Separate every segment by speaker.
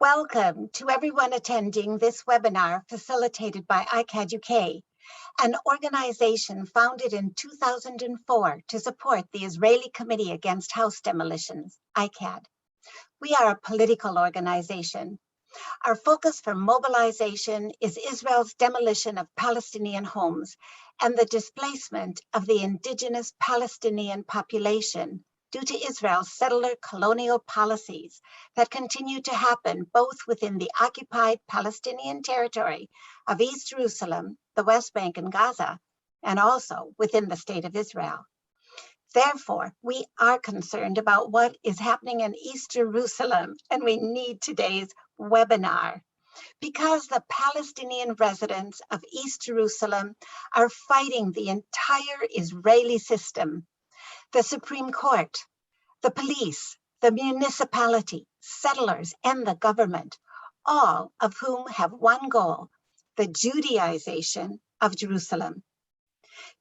Speaker 1: Welcome to everyone attending this webinar facilitated by ICAHD UK, an organization founded in 2004 to support the Israeli Committee Against House Demolitions, ICAHD. We are a political organization. Our focus for mobilization is Israel's demolition of Palestinian homes and the displacement of the indigenous Palestinian population due to Israel's settler colonial policies that continue to happen both within the occupied Palestinian territory of East Jerusalem, the West Bank, and Gaza, and also within the State of Israel. Therefore, we are concerned about what is happening in East Jerusalem, and we need today's webinar because the Palestinian residents of East Jerusalem are fighting the entire Israeli system. The Supreme Court, the police, the municipality, settlers, and the government, all of whom have one goal, the Judaization of Jerusalem.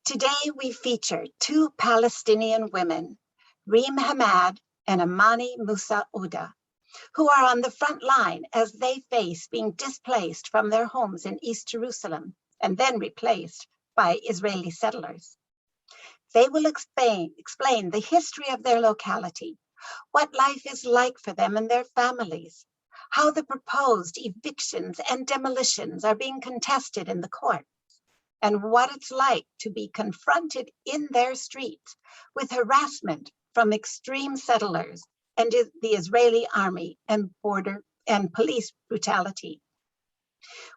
Speaker 1: Today, we feature two Palestinian women, Reem Hammad and Amani Mousa Odeh, who are on the front line as they face being displaced from their homes in East Jerusalem and then replaced by Israeli settlers. They will explain the history of their locality, what life is like for them and their families, how the proposed evictions and demolitions are being contested in the courts, and what it's like to be confronted in their streets with harassment from extreme settlers and the Israeli army and border and police brutality.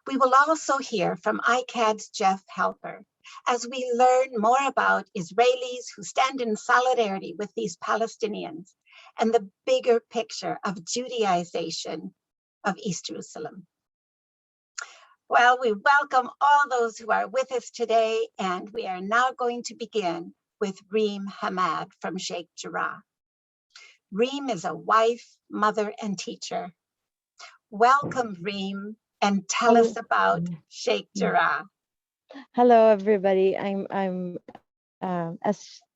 Speaker 1: We will also hear from ICAHD's Jeff Halper as we learn more about Israelis who stand in solidarity with these Palestinians and the bigger picture of Judaization of East Jerusalem. Well, we welcome all those who are with us today, and we are now going to begin with Reem Hammad from Sheikh Jarrah. Reem is a wife, mother, and teacher. Welcome, Reem, and tell us about Sheikh Jarrah.
Speaker 2: Hello, everybody. As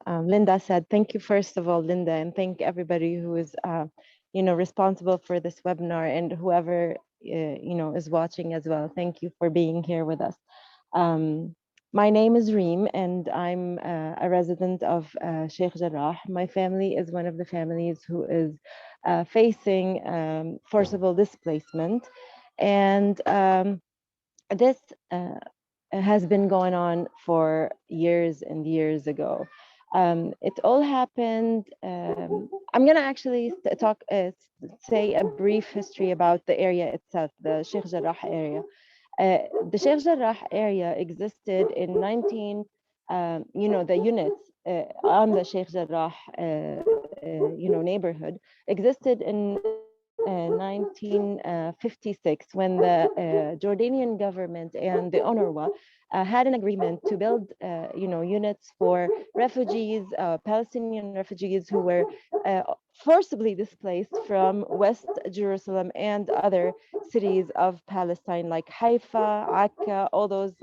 Speaker 2: Linda said, thank you first of all, Linda, and thank everybody who is, responsible for this webinar and whoever is watching as well. Thank you for being here with us. My name is Reem, and I'm a resident of Sheikh Jarrah. My family is one of the families who is facing forcible displacement, and this has been going on for years and years ago. It all happened. I'm gonna actually say a brief history about the area itself, the Sheikh Jarrah area. The Sheikh Jarrah area existed in the units on the Sheikh Jarrah, neighborhood existed in 1956 when the Jordanian government and the UNRWA had an agreement to build, units for refugees, Palestinian refugees who were forcibly displaced from West Jerusalem and other cities of Palestine like Haifa, Akka, all those,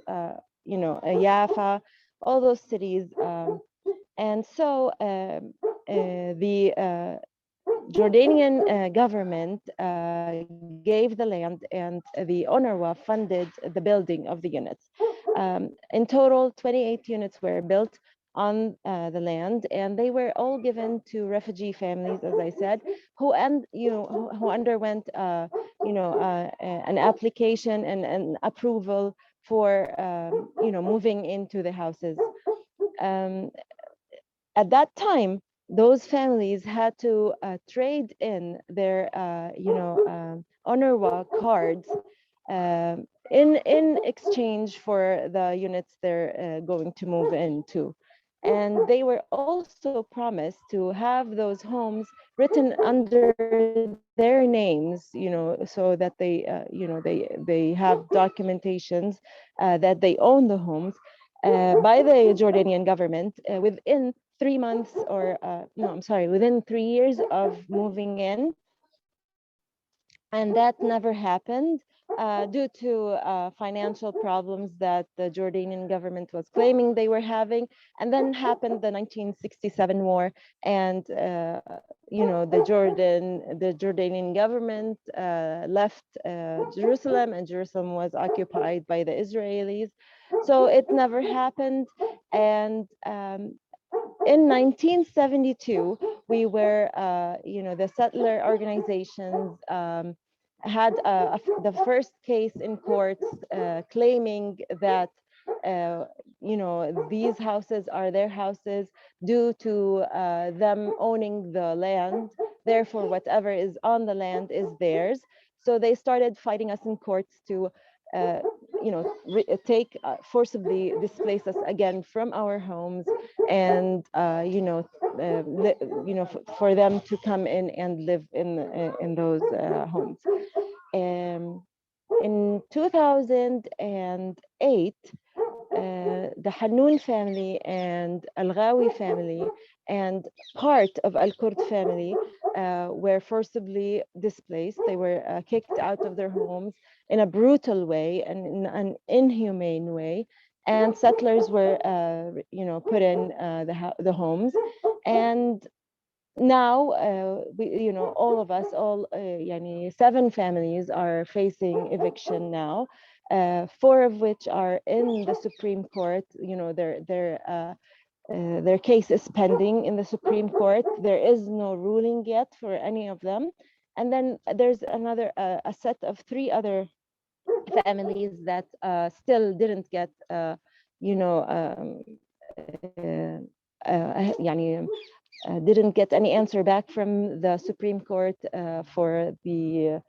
Speaker 2: Jaffa, all those cities. And so the Jordanian government gave the land, and the UNRWA funded the building of the units. In total, 28 units were built on the land, and they were all given to refugee families, as I said, who underwent an application and an approval for moving into the houses. At that time, those families had to trade in their UNRWA cards in exchange for the units they're going to move into. And they were also promised to have those homes written under their names, so that they have documentations that they own the homes by the Jordanian government within 3 months, or within 3 years of moving in. And that never happened. due to financial problems that the Jordanian government was claiming they were having. And then happened the 1967 war, and the Jordanian government left Jerusalem, and Jerusalem was occupied by the Israelis. So it never happened. And in 1972, we were, the settler organizations had the first case in courts claiming that, these houses are their houses due to them owning the land. Therefore, whatever is on the land is theirs. So they started fighting us in courts to uh, take forcibly displace us again from our homes, and for them to come in and live in those homes. In 2008, the Hanun family and Al Ghawi family and part of Al Kurd family were forcibly displaced. They were kicked out of their homes in a brutal way and in an inhumane way. And settlers were, put in the homes. And now, all of us, seven families are facing eviction now, four of which are in the Supreme Court. Their case is pending in the Supreme Court. There is no ruling yet for any of them. And then there's another a set of three other families that still didn't get, didn't get any answer back from the Supreme Court for the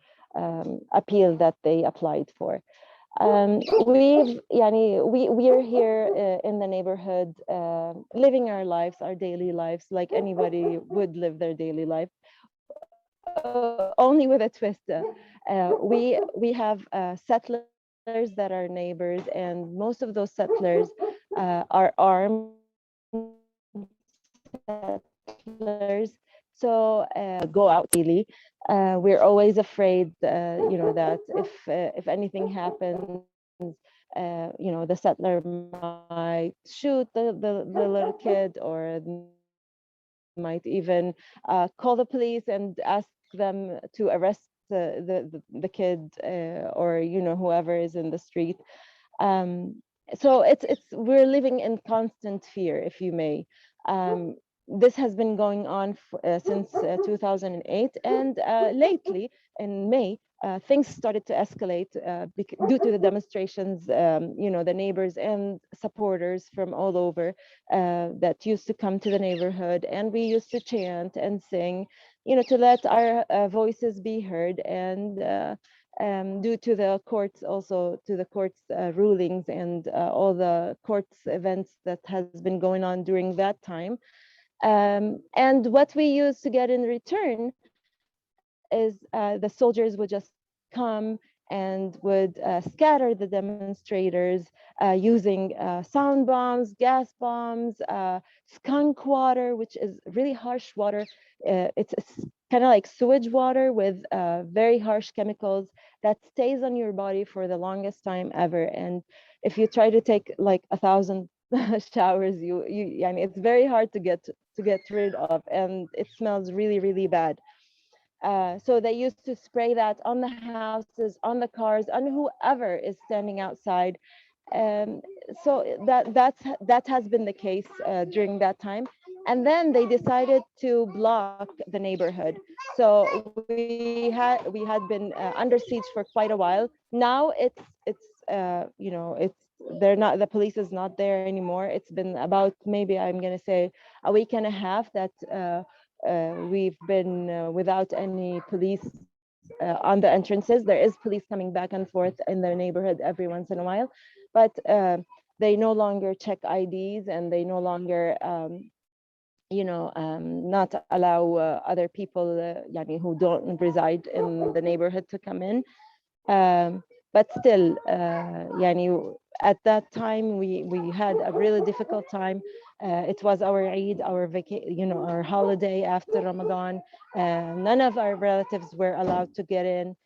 Speaker 2: appeal that they applied for. We're here in the neighborhood, living our lives, our daily lives, like anybody would live their daily life, only with a twist. We have settlers that are neighbors, and most of those settlers are armed settlers. So go out daily. We're always afraid, that if anything happens, the settler might shoot the little kid, or might even call the police and ask them to arrest the kid, or whoever is in the street. So we're living in constant fear, if you may. This has been going on since 2008, and lately in May, things started to escalate due to the demonstrations. The neighbors and supporters from all over that used to come to the neighborhood, and we used to chant and sing, to let our voices be heard. And due to the courts, also to the courts rulings and all the courts events that has been going on during that time. And what we used to get in return is the soldiers would just come and would scatter the demonstrators using sound bombs, gas bombs, skunk water, which is really harsh water. It's kind of like sewage water with very harsh chemicals that stays on your body for the longest time ever. And if you try to take like 1,000 showers, it's very hard to get rid of, and it smells really, really bad. So they used to spray that on the houses, on the cars, on whoever is standing outside. Um, so that has been the case during that time. And then they decided to block the neighborhood. So we had been under siege for quite a while. Now it's they're not, the police is not there anymore. It's been about, maybe I'm gonna say, a week and a half that we've been without any police on the entrances. There is police coming back and forth in their neighborhood every once in a while, but they no longer check IDs, and they no longer not allow other people who don't reside in the neighborhood to come in. But still, at that time we had a really difficult time. It was our Eid, our holiday after Ramadan. None of our relatives were allowed to get in.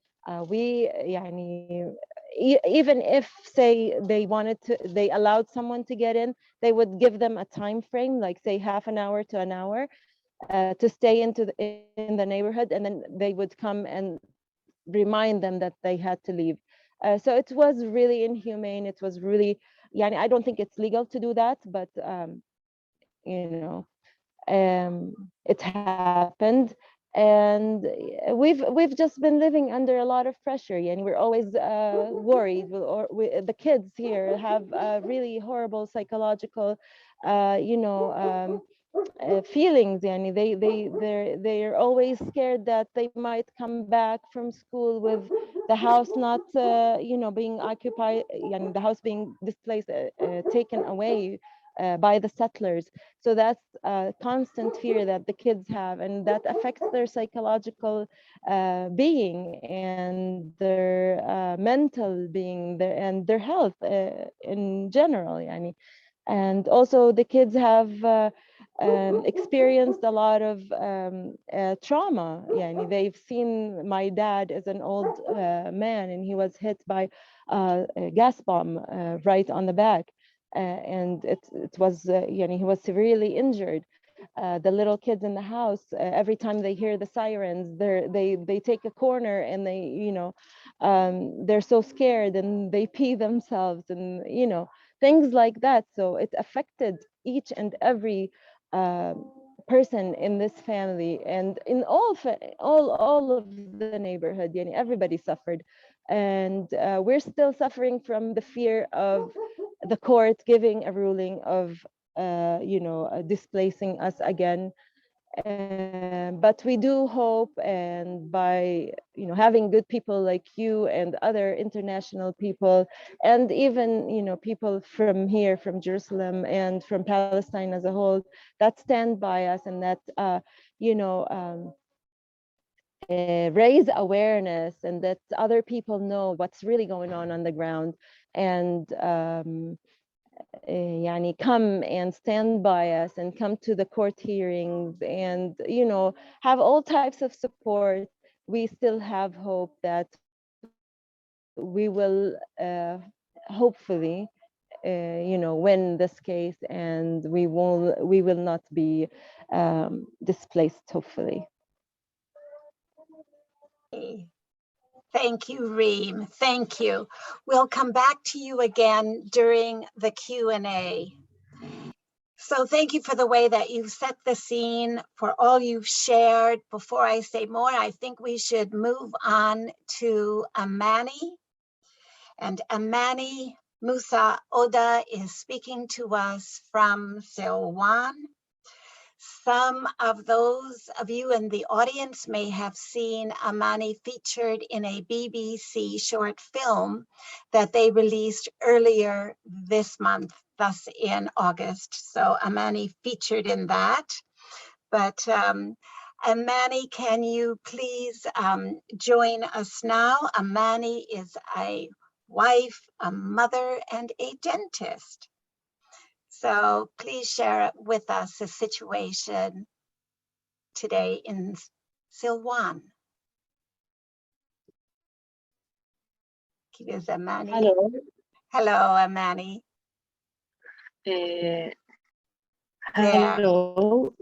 Speaker 2: Even if, say, they allowed someone to get in, they would give them a time frame, like say half an hour to an hour, to stay in the neighborhood, and then they would come and remind them that they had to leave. So it was really inhumane. It was really, I don't think it's legal to do that, but it happened. And we've just been living under a lot of pressure, and we're always worried. The kids here have really horrible psychological feelings. They're always scared that they might come back from school with the house not being occupied, the house being displaced, taken away by the settlers. So that's a constant fear that the kids have, and that affects their psychological being and their mental being, and their health in general. And also the kids have experienced a lot of trauma. They've seen, my dad is an old man, and he was hit by a gas bomb right on the back, and it was he was severely injured. The little kids in the house, every time they hear the sirens, they take a corner, and they're so scared, and they pee themselves, and things like that. So it affected each and every person in this family, and in all of the neighborhood. Everybody suffered, and we're still suffering from the fear of the court giving a ruling of displacing us again. But we do hope, and by having good people like you and other international people, and even people from here, from Jerusalem and from Palestine as a whole, that stand by us, and that raise awareness, and that other people know what's really going on the ground, and come and stand by us, and come to the court hearings, and have all types of support. We still have hope that we will hopefully win this case, and we will not be displaced, hopefully.
Speaker 1: Thank you, Reem. Thank you. We'll come back to you again during the Q&A. So thank you for the way that you've set the scene, for all you've shared. Before I say more, I think we should move on to Amani. And Amani Mousa Odeh is speaking to us from Silwan. Some of those of you in the audience may have seen Amani featured in a BBC short film that they released earlier this month, thus in August. So Amani featured in that. But Amani, can you please join us now? Amani is a wife, a mother, and a dentist. So please share with us the situation today in Silwan. Is Amani?
Speaker 3: Hello.
Speaker 1: Hello, Amani.
Speaker 3: Hello.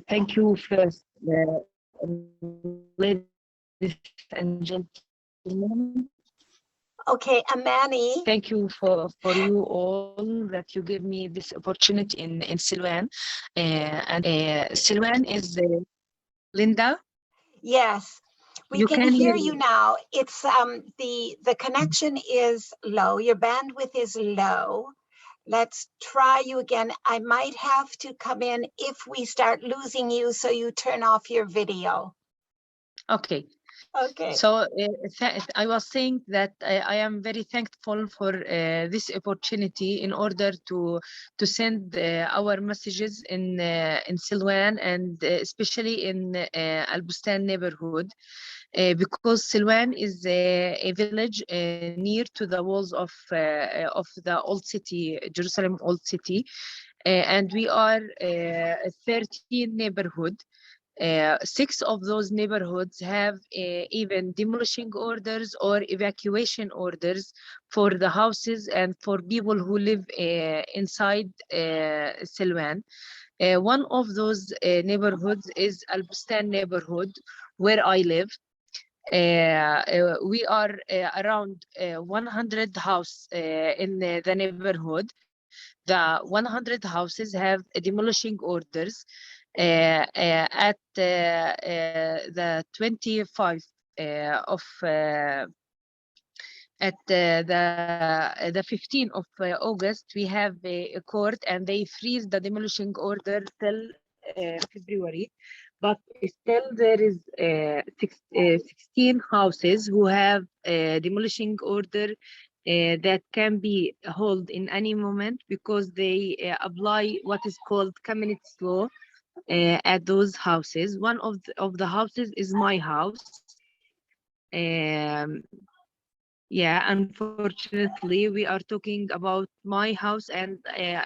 Speaker 3: Thank you first, ladies and gentlemen.
Speaker 1: Okay, Amani.
Speaker 3: Thank you for you all that you give me this opportunity in Silwan. And Silwan is Linda?
Speaker 1: Yes, we
Speaker 3: You
Speaker 1: can hear you now. It's the connection is low. Your bandwidth is low. Let's try you again. I might have to come in if we start losing you, so you turn off your video.
Speaker 3: Okay.
Speaker 1: Okay.
Speaker 3: So I was saying that I am very thankful for this opportunity in order to send our messages in Silwan, and especially in Al Bustan neighborhood, because Silwan is a village near to the walls of the old city, Jerusalem old city, and we are 13 neighborhood. 6 of those neighborhoods have even demolishing orders or evacuation orders for the houses and for people who live inside Silwan. One of those neighborhoods is Al Bustan neighborhood, where I live. We are around 100 houses in the neighborhood. The 100 houses have demolishing orders at the 25 of at the 15th of August. We have a court and they freeze the demolishing order till February, but still there is 16 houses who have a demolishing order that can be held in any moment because they apply what is called community law at those houses. One of the houses is my house. Yeah, unfortunately, we are talking about my house and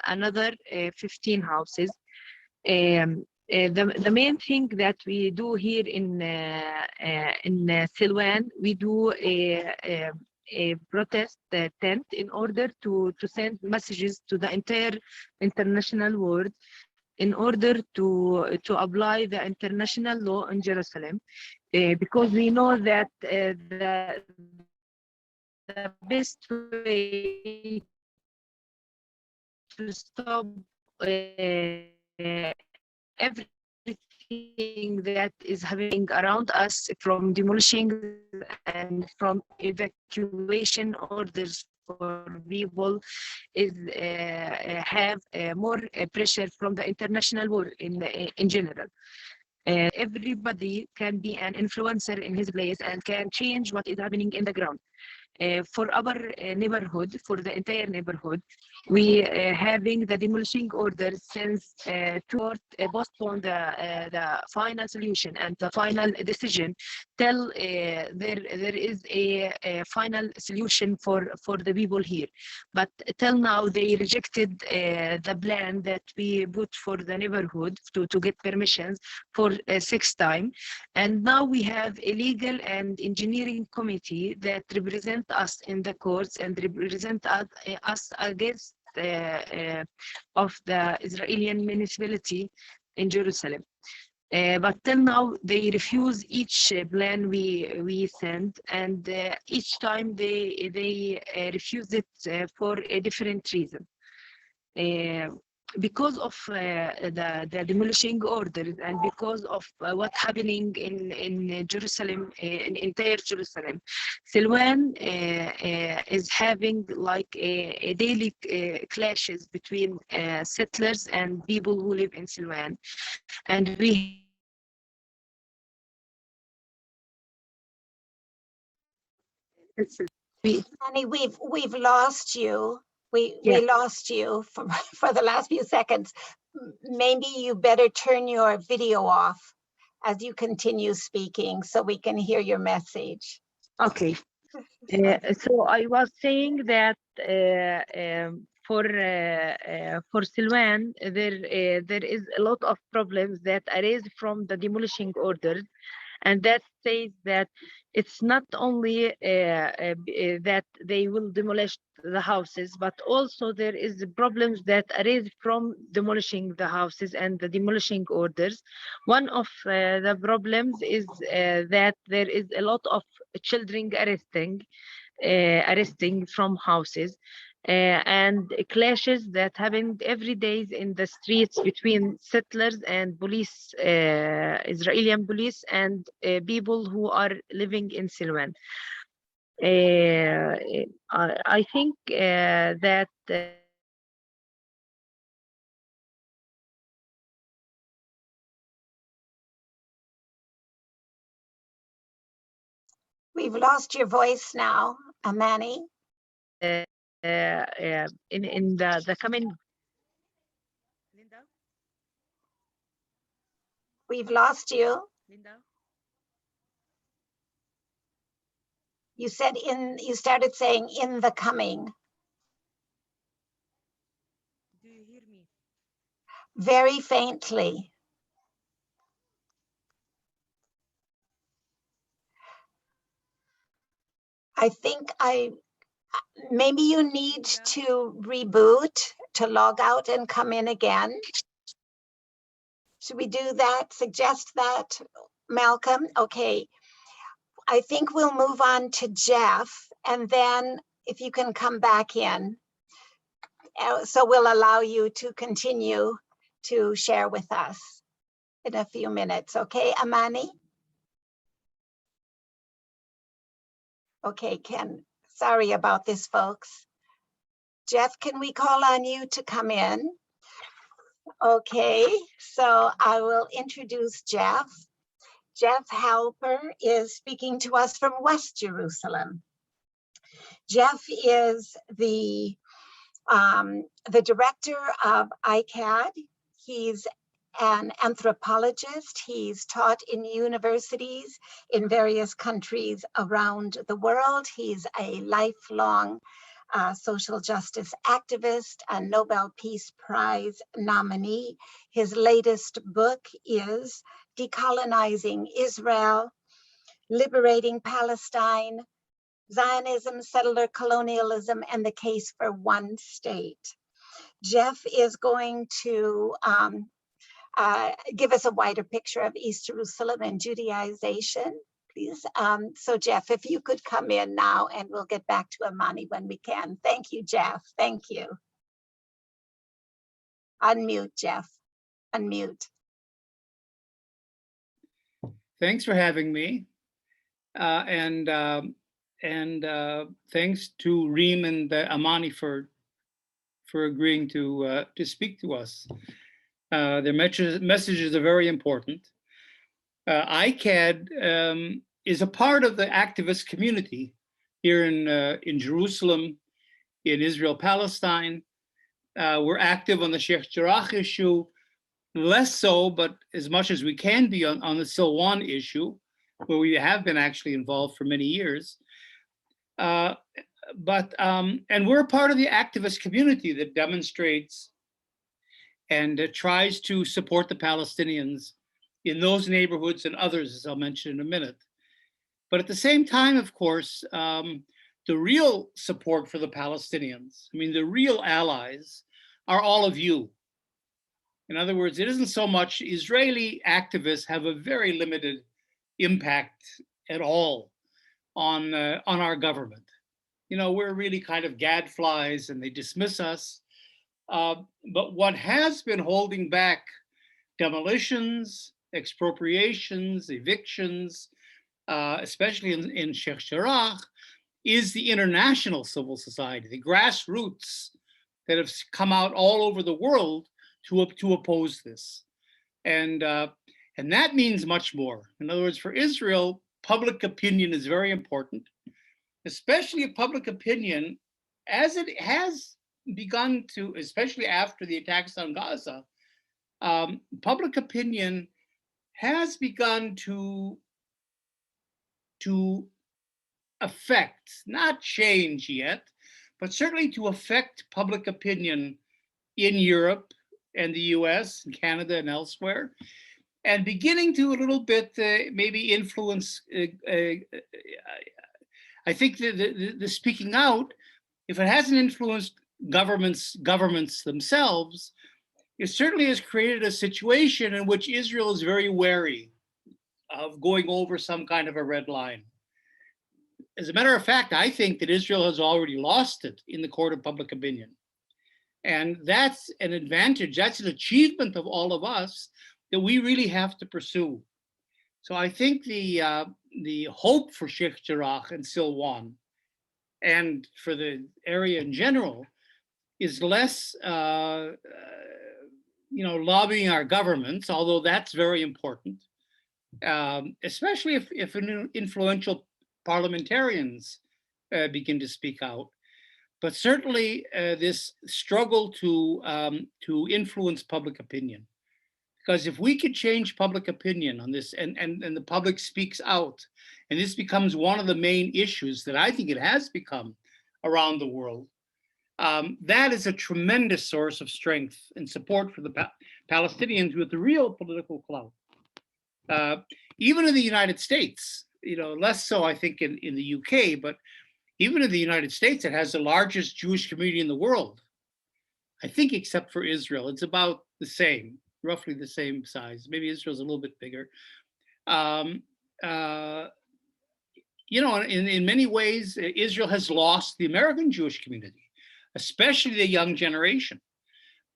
Speaker 3: another 15 houses. The main thing that we do here in Silwan, we do a protest tent in order to send messages to the entire international world in order to apply the international law in Jerusalem, because we know that the best way to stop everything that is happening around us, from demolishing and from evacuation orders for people, is have more pressure from the international world in general. Everybody can be an influencer in his place and can change what is happening in the ground. For our neighborhood, for the entire neighborhood, we having the demolishing order since to postpone the final solution and the final decision till there is a final solution for the people here. But till now they rejected the plan that we put for the neighborhood to get permissions for 6th time, and now we have a legal and engineering committee that represent us in the courts and represent us against of the Israeli municipality in Jerusalem. But till now they refuse each plan we send, and each time they refuse it for a different reason. Because of the demolishing orders and because of what's happening in Jerusalem, in entire Jerusalem, Silwan is having like a daily clashes between settlers and people who live in Silwan, and we
Speaker 1: Annie, we've lost you. We lost you for the last few seconds. Maybe you better turn your video off as you continue speaking so we can hear your message.
Speaker 3: Okay. So I was saying that for Silwan, there is a lot of problems that arise from the demolishing orders, and that says that it's not only that they will demolish the houses, but also there is problems that arise from demolishing the houses and the demolishing orders. One of the problems is that there is a lot of children arresting from houses, and clashes that happen every day in the streets between settlers and police, Israeli police, and people who are living in Silwan. I think that
Speaker 1: we've lost your voice now, Amani.
Speaker 3: in the coming. Linda?
Speaker 1: We've lost you.
Speaker 3: Linda?
Speaker 1: You said you started saying in the coming.
Speaker 3: Do you hear me?
Speaker 1: Very faintly. I think maybe you need to reboot, to log out and come in again. Should we do that? Suggest that, Malcolm? Okay. I think we'll move on to Jeff, and then if you can come back in. So we'll allow you to continue to share with us in a few minutes. Okay, Amani? Okay, Ken. Sorry about this, folks. Jeff, can we call on you to come in? Okay, so I will introduce Jeff. Jeff Halper is speaking to us from West Jerusalem. Jeff is the director of ICAHD. He's an anthropologist. He's taught in universities in various countries around the world. He's a lifelong social justice activist, a Nobel Peace Prize nominee. His latest book is Decolonizing Israel, Liberating Palestine, Zionism, Settler Colonialism, and the Case for One State. Jeff is going to give us a wider picture of East Jerusalem and Judaization, please. So Jeff, if you could come in now, and we'll get back to Amani when we can. Thank you, Jeff. Thank you. Unmute, Jeff. Unmute.
Speaker 4: Thanks for having me. And thanks to Reem and Amani for agreeing to speak to us. Their messages are very important. ICAHD is a part of the activist community here in Jerusalem, in Israel, Palestine. We're active on the Sheikh Jarrah issue, less so, but as much as we can be on the Silwan issue, where we have been actually involved for many years. And we're a part of the activist community that demonstrates and tries to support the Palestinians in those neighborhoods and others, as I'll mention in a minute. But at the same time, of course, the real support for the Palestinians, I mean, the real allies are all of you. In other words, it isn't so much Israeli activists have a very limited impact at all on our government. You know, we're really kind of gadflies and they dismiss us. But what has been holding back demolitions, expropriations, evictions, especially in Sheikh Jarrah, is the international civil society, the grassroots that have come out all over the world to oppose this. And that means much more. In other words, for Israel, public opinion is very important, especially if public opinion, as it has begun to, especially after the attacks on Gaza, public opinion has begun to affect, not change yet, but certainly to affect public opinion in Europe and the US and Canada and elsewhere, and beginning to a little bit maybe influence, I think the speaking out, if it hasn't influenced governments themselves, it certainly has created a situation in which Israel is very wary of going over some kind of a red line. As a matter of fact, I think that Israel has already lost it in the court of public opinion. And that's an advantage, that's an achievement of all of us that we really have to pursue. So I think the hope for Sheikh Jarrah and Silwan, and for the area in general, is less lobbying our governments, although that's very important, especially if influential parliamentarians begin to speak out. But certainly this struggle to influence public opinion. Because if we could change public opinion on this and the public speaks out, and this becomes one of the main issues that I think it has become around the world, that is a tremendous source of strength and support for the Palestinians with the real political clout. Even in the United States, less so I think in the UK, but even in the United States, it has the largest Jewish community in the world. I think except for Israel, it's about the same, roughly the same size. Maybe Israel's a little bit bigger. You know, in many ways, Israel has lost the American Jewish community, especially the young generation.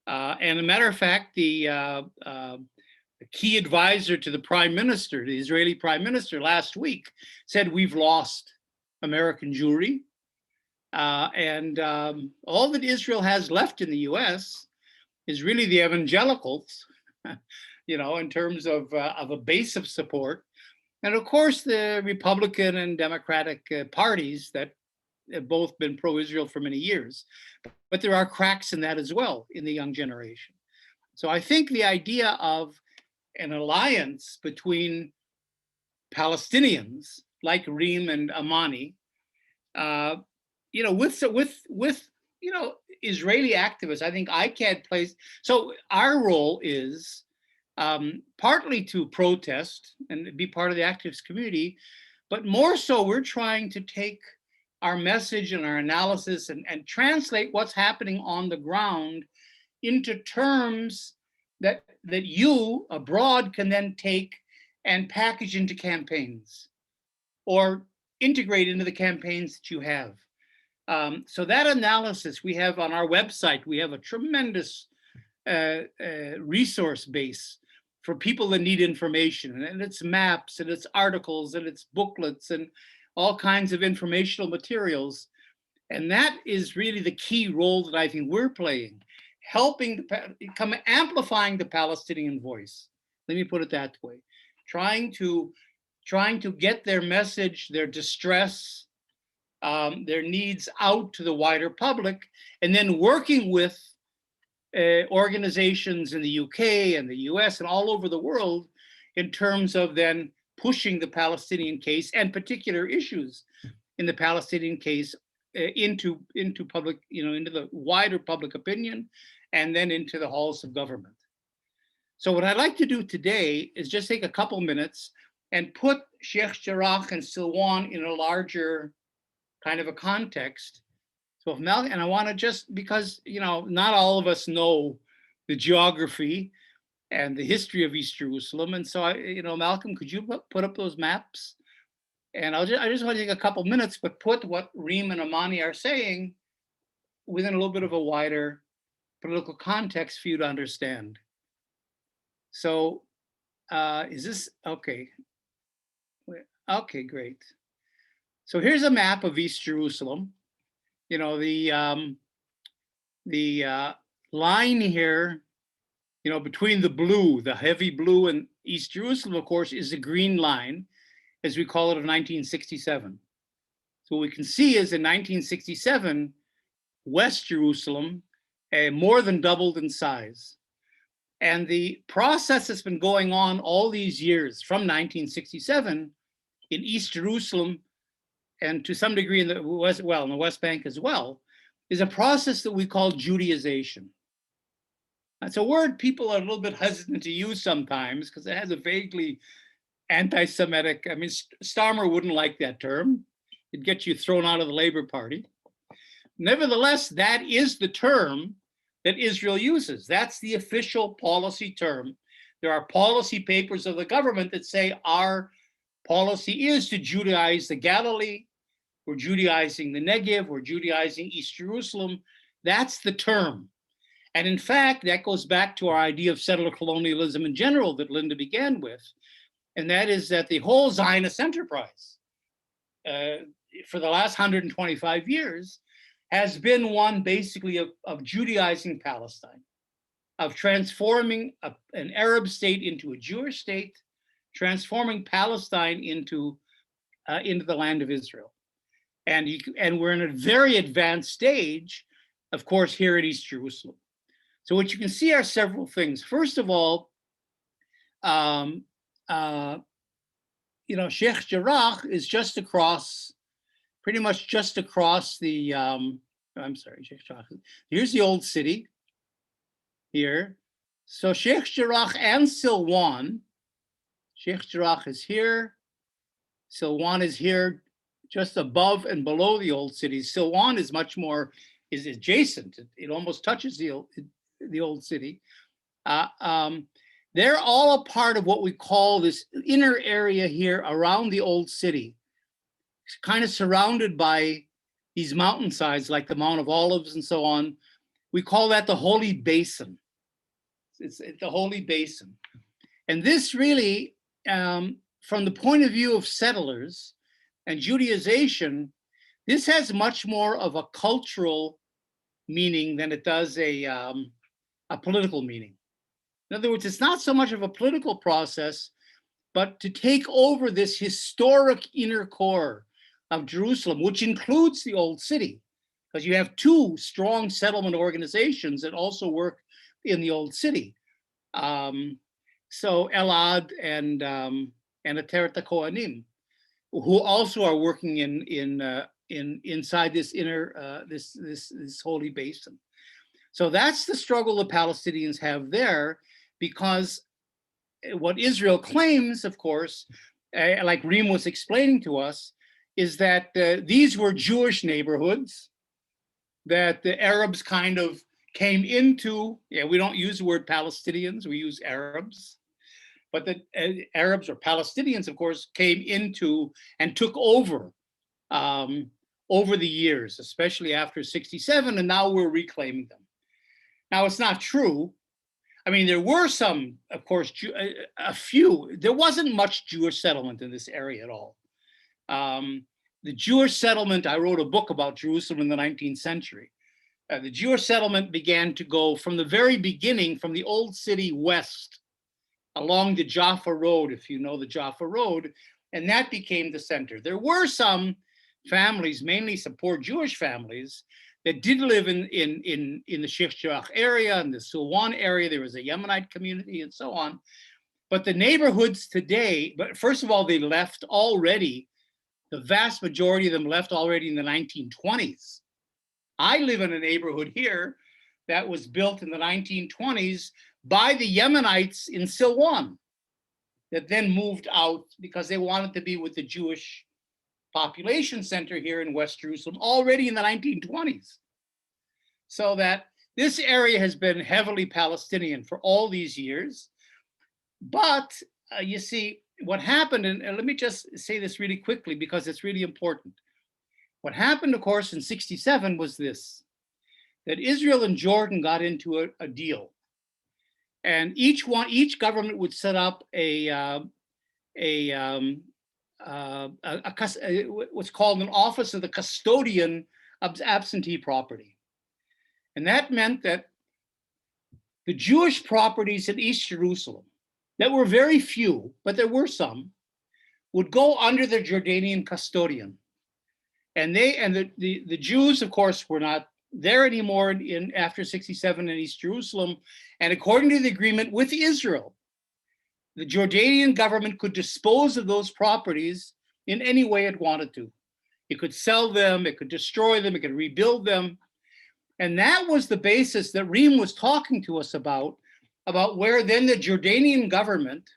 Speaker 4: And a matter of fact, the key advisor to the prime minister, the Israeli prime minister last week, said we've lost American Jewry. And all that Israel has left in the US is really the evangelicals, you know, in terms of a base of support. And of course, the Republican and Democratic parties that have both been pro-Israel for many years. But there are cracks in that as well in the young generation. So I think the idea of an alliance between Palestinians like Reem and Amani, you know, with you know, Israeli activists, I think ICAHD plays. So our role is partly to protest and be part of the activist community, but more so we're trying to take our message and our analysis and translate what's happening on the ground into terms that you abroad can then take and package into campaigns or integrate into the campaigns that you have. So that analysis we have on our website, we have a tremendous resource base for people that need information, and it's maps and it's articles and it's booklets and all kinds of informational materials. And that is really the key role that I think we're playing, helping amplifying the Palestinian voice. Let me put it that way. Trying to get their message, their distress, their needs out to the wider public, and then working with organizations in the UK and the US and all over the world in terms of then pushing the Palestinian case and particular issues in the Palestinian case into public, you know, into the wider public opinion and then into the halls of government. So what I'd like to do today is just take a couple minutes and put Sheikh Jarrah and Silwan in a larger kind of a context. So if Malcolm, and I want to just, because, you know, not all of us know the geography and the history of East Jerusalem. And so, you know, Malcolm, could you put up those maps? And I just want to take a couple minutes, but put what Reem and Amani are saying within a little bit of a wider political context for you to understand. So is this, okay. Okay, great. So here's a map of East Jerusalem. You know, the line here, you know, between the blue, the heavy blue, and East Jerusalem, of course, is the green line, as we call it, of 1967. So what we can see is in 1967, West Jerusalem more than doubled in size. And the process that's been going on all these years from 1967 in East Jerusalem, and to some degree in the West, well, in the West Bank as well, is a process that we call Judaization. That's a word people are a little bit hesitant to use sometimes because it has a vaguely anti-Semitic, I mean, Starmer wouldn't like that term. It'd get you thrown out of the Labor Party. Nevertheless, that is the term that Israel uses. That's the official policy term. There are policy papers of the government that say our policy is to Judaize the Galilee, we're Judaizing the Negev, we're Judaizing East Jerusalem. That's the term. And in fact, that goes back to our idea of settler colonialism in general that Linda began with. And that is that the whole Zionist enterprise for the last 125 years has been one basically of Judaizing Palestine, of transforming an Arab state into a Jewish state, transforming Palestine into the land of Israel. And we're in a very advanced stage, of course, here in East Jerusalem. So what you can see are several things. First of all, you know, Sheikh Jarrah is just across, pretty much just across the, I'm sorry, Sheikh Jarrah. Here's the old city here. So Sheikh Jarrah and Silwan, Sheikh Jarrah is here, Silwan is here, just above and below the old city. Silwan is much more, is adjacent. It almost touches the old city. They're all a part of what we call this inner area here around the old city. It's kind of surrounded by these mountainsides like the Mount of Olives and so on. We call that the Holy Basin. It's the Holy Basin. And this really, from the point of view of settlers and Judaization, this has much more of a cultural meaning than it does a political meaning. In other words, it's not so much of a political process, but to take over this historic inner core of Jerusalem, which includes the old city, because you have two strong settlement organizations that also work in the old city. So Elad and Ateret Kohanim, who also are working inside this inner this Holy Basin. So that's the struggle the Palestinians have there, because what Israel claims, of course, like Reem was explaining to us, is that these were Jewish neighborhoods that the Arabs kind of came into. Yeah, we don't use the word Palestinians, we use Arabs. But the Arabs or Palestinians, of course, came into and took over over the years, especially after 67, and now we're reclaiming them. Now, it's not true. I mean, there were some, of course, a few. There wasn't much Jewish settlement in this area at all. The Jewish settlement, I wrote a book about Jerusalem in the 19th century. The Jewish settlement began to go from the very beginning, from the old city west, along the Jaffa Road, if you know the Jaffa Road, and that became the center. There were some families, mainly some poor Jewish families, that did live in the Sheikh Jarrah area, in the Silwan area. There was a Yemenite community and so on. But the neighborhoods today, but first of all, they left already. The vast majority of them left already in the 1920s. I live in a neighborhood here that was built in the 1920s by the Yemenites in Silwan, that then moved out because they wanted to be with the Jewish population center here in West Jerusalem already in the 1920s. So that this area has been heavily Palestinian for all these years. But you see, what happened, and let me just say this really quickly because it's really important. What happened, of course, in 67 was this, that Israel and Jordan got into a deal. And each government would set up what's called an office of the custodian of absentee property. And that meant that the Jewish properties in East Jerusalem, that were very few, but there were some, would go under the Jordanian custodian. And the Jews, of course, were not there anymore after 67 in East Jerusalem. And according to the agreement with Israel, the Jordanian government could dispose of those properties in any way it wanted to. It could sell them, it could destroy them, it could rebuild them. And that was the basis that Reem was talking to us about where then the Jordanian government,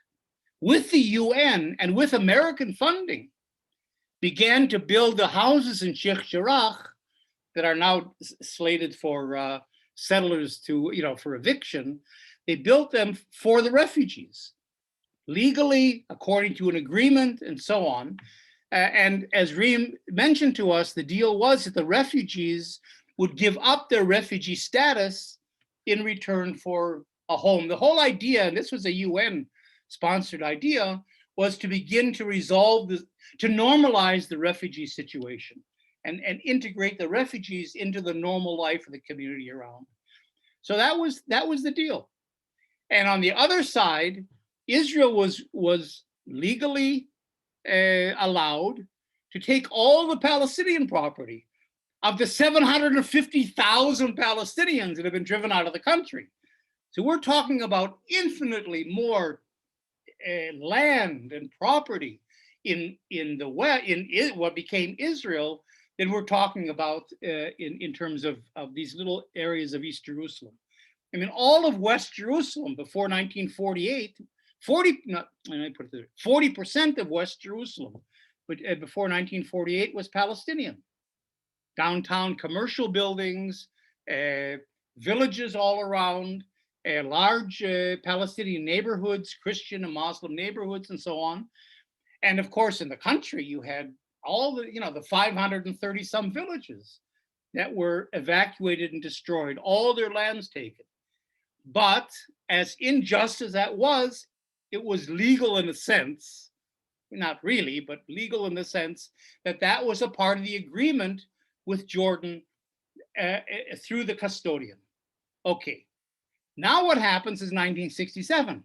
Speaker 4: with the UN and with American funding, began to build the houses in Sheikh Jarrah that are now slated for settlers to, for eviction. They built them for the refugees, legally, according to an agreement and so on. And as Reem mentioned to us, the deal was that the refugees would give up their refugee status in return for a home. The whole idea, and this was a UN-sponsored idea, was to begin to resolve to normalize the refugee situation and integrate the refugees into the normal life of the community around. So that was the deal. And on the other side, Israel was legally allowed to take all the Palestinian property of the 750,000 Palestinians that have been driven out of the country. So we're talking about infinitely more land and property in what became Israel than we're talking about in terms of these little areas of East Jerusalem. I mean, all of West Jerusalem before 1948, 40% of West Jerusalem before 1948 was Palestinian. Downtown commercial buildings, villages all around, large Palestinian neighborhoods, Christian and Muslim neighborhoods, and so on. And of course, in the country, you had all the, the 530 some villages that were evacuated and destroyed, all their lands taken. But as unjust as that was, it was legal in a sense, not really, but legal in the sense that that was a part of the agreement with Jordan through the custodian. Okay, now what happens is 1967.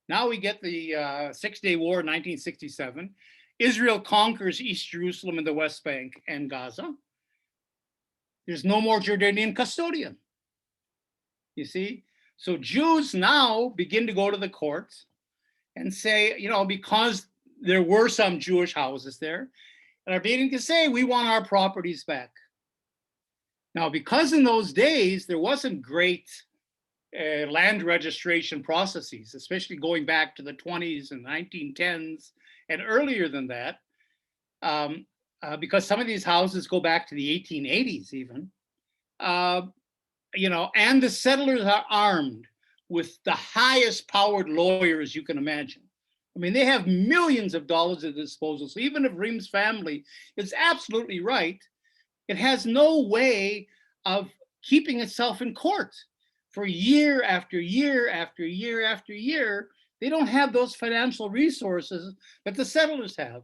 Speaker 4: Now we get the Six-Day War in 1967. Israel conquers East Jerusalem and the West Bank and Gaza. There's no more Jordanian custodian. You see? So Jews now begin to go to the courts and say, because there were some Jewish houses there, and are beginning to say, we want our properties back. Now, because in those days, there wasn't great land registration processes, especially going back to the 20s and 1910s and earlier than that, because some of these houses go back to the 1880s even, and the settlers are armed with the highest powered lawyers you can imagine. I mean, they have millions of dollars at disposal. So even if Reem's family is absolutely right, it has no way of keeping itself in court for year after year after year after year. They don't have those financial resources that the settlers have.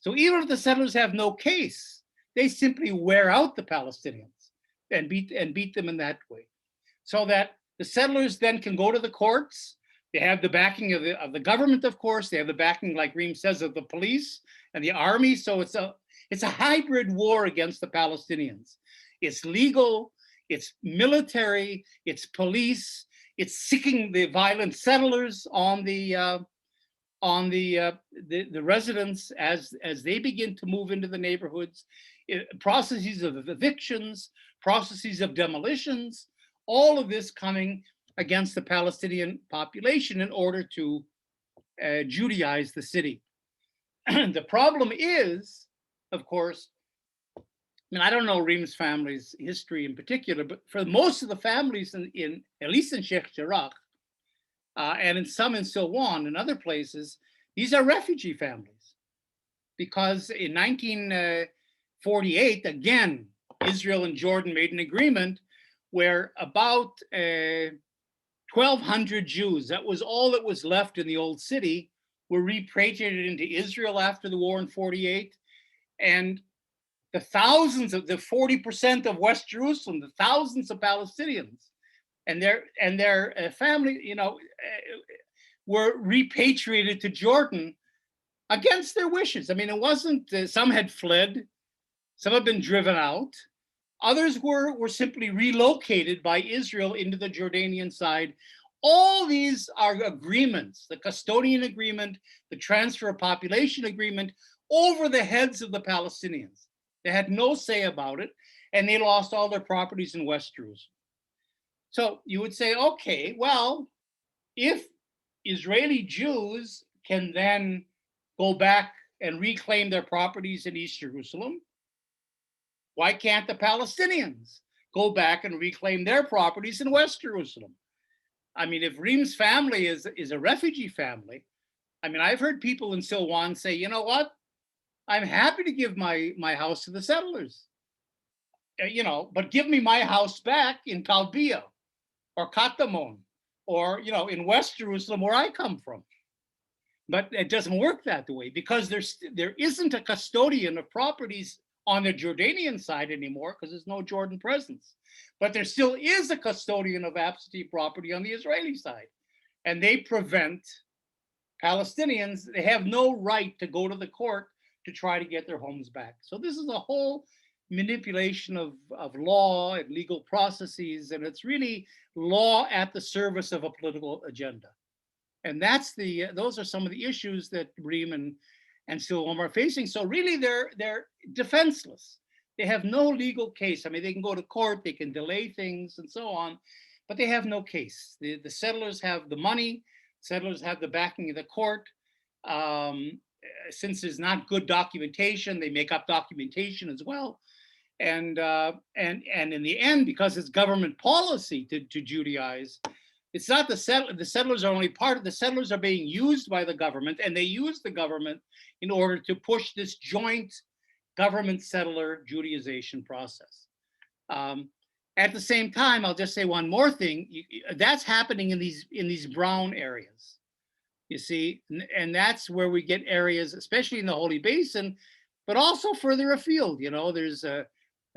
Speaker 4: So even if the settlers have no case, they simply wear out the Palestinians and beat them in that way. So that the settlers then can go to the courts. They have the backing of the government, of course. They have the backing, like Reem says, of the police and the army. So it's a hybrid war against the Palestinians. It's legal, it's military, it's police, it's seeking the violent settlers on the residents as they begin to move into the neighborhoods, processes of evictions, processes of demolitions, all of this coming against the Palestinian population in order to Judaize the city. The problem is, of course, I don't know Reem's family's history in particular, but for most of the families in at least in Sheikh Jarrah, and in some in Silwan and other places, these are refugee families. Because in 1948, again, Israel and Jordan made an agreement where about 1,200 Jews, that was all that was left in the old city, were repatriated into Israel after the war in 48. And the thousands of the 40% of West Jerusalem, the thousands of Palestinians and their family, were repatriated to Jordan against their wishes. I mean, it wasn't, some had fled, some had been driven out. Others were simply relocated by Israel into the Jordanian side. All these are agreements, the custodian agreement, the transfer of population agreement, over the heads of the Palestinians. They had no say about it, and they lost all their properties in West Jerusalem. So you would say, okay, well, if Israeli Jews can then go back and reclaim their properties in East Jerusalem, why can't the Palestinians go back and reclaim their properties in West Jerusalem? I mean, if Reem's family is a refugee family, I mean, I've heard people in Silwan say, you know what? I'm happy to give my house to the settlers, but give me my house back in Talbia or Katamon or, in West Jerusalem where I come from. But it doesn't work that way because there isn't a custodian of properties on the Jordanian side anymore because there's no Jordan presence. But there still is a custodian of absentee property on the Israeli side. And they prevent Palestinians, they have no right to go to the court to try to get their homes back. So this is a whole manipulation of law and legal processes, and it's really law at the service of a political agenda. And those are some of the issues that Reem and Silwan are facing. So really they're defenseless. They have no legal case. I mean, they can go to court, they can delay things and so on, but they have no case. The settlers have the money, settlers have the backing of the court, since there's not good documentation, they make up documentation as well. And in the end, because it's government policy to Judaize, it's not the settlers are only part of the settlers are being used by the government, and they use the government in order to push this joint government settler Judaization process. At the same time, I'll just say one more thing. That's happening in these brown areas, you see, and that's where we get areas, especially in the Holy Basin, but also further afield. You know, there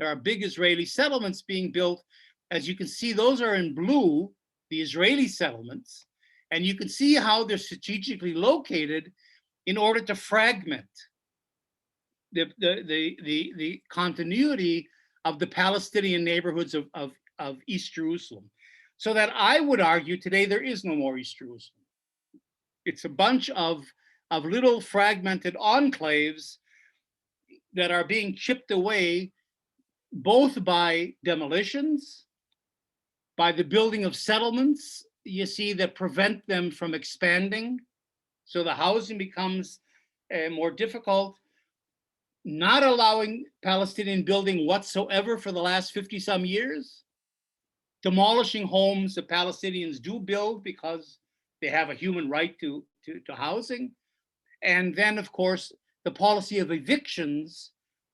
Speaker 4: are big Israeli settlements being built. As you can see, those are in blue, the Israeli settlements, and you can see how they're strategically located in order to fragment the continuity of the Palestinian neighborhoods of East Jerusalem. So that I would argue today there is no more East Jerusalem. It's a bunch of little fragmented enclaves that are being chipped away both by demolitions, by the building of settlements, you see, that prevent them from expanding. So the housing becomes more difficult, not allowing Palestinian building whatsoever for the last 50 some years, demolishing homes that Palestinians do build because they have a human right to housing. And then, of course, the policy of evictions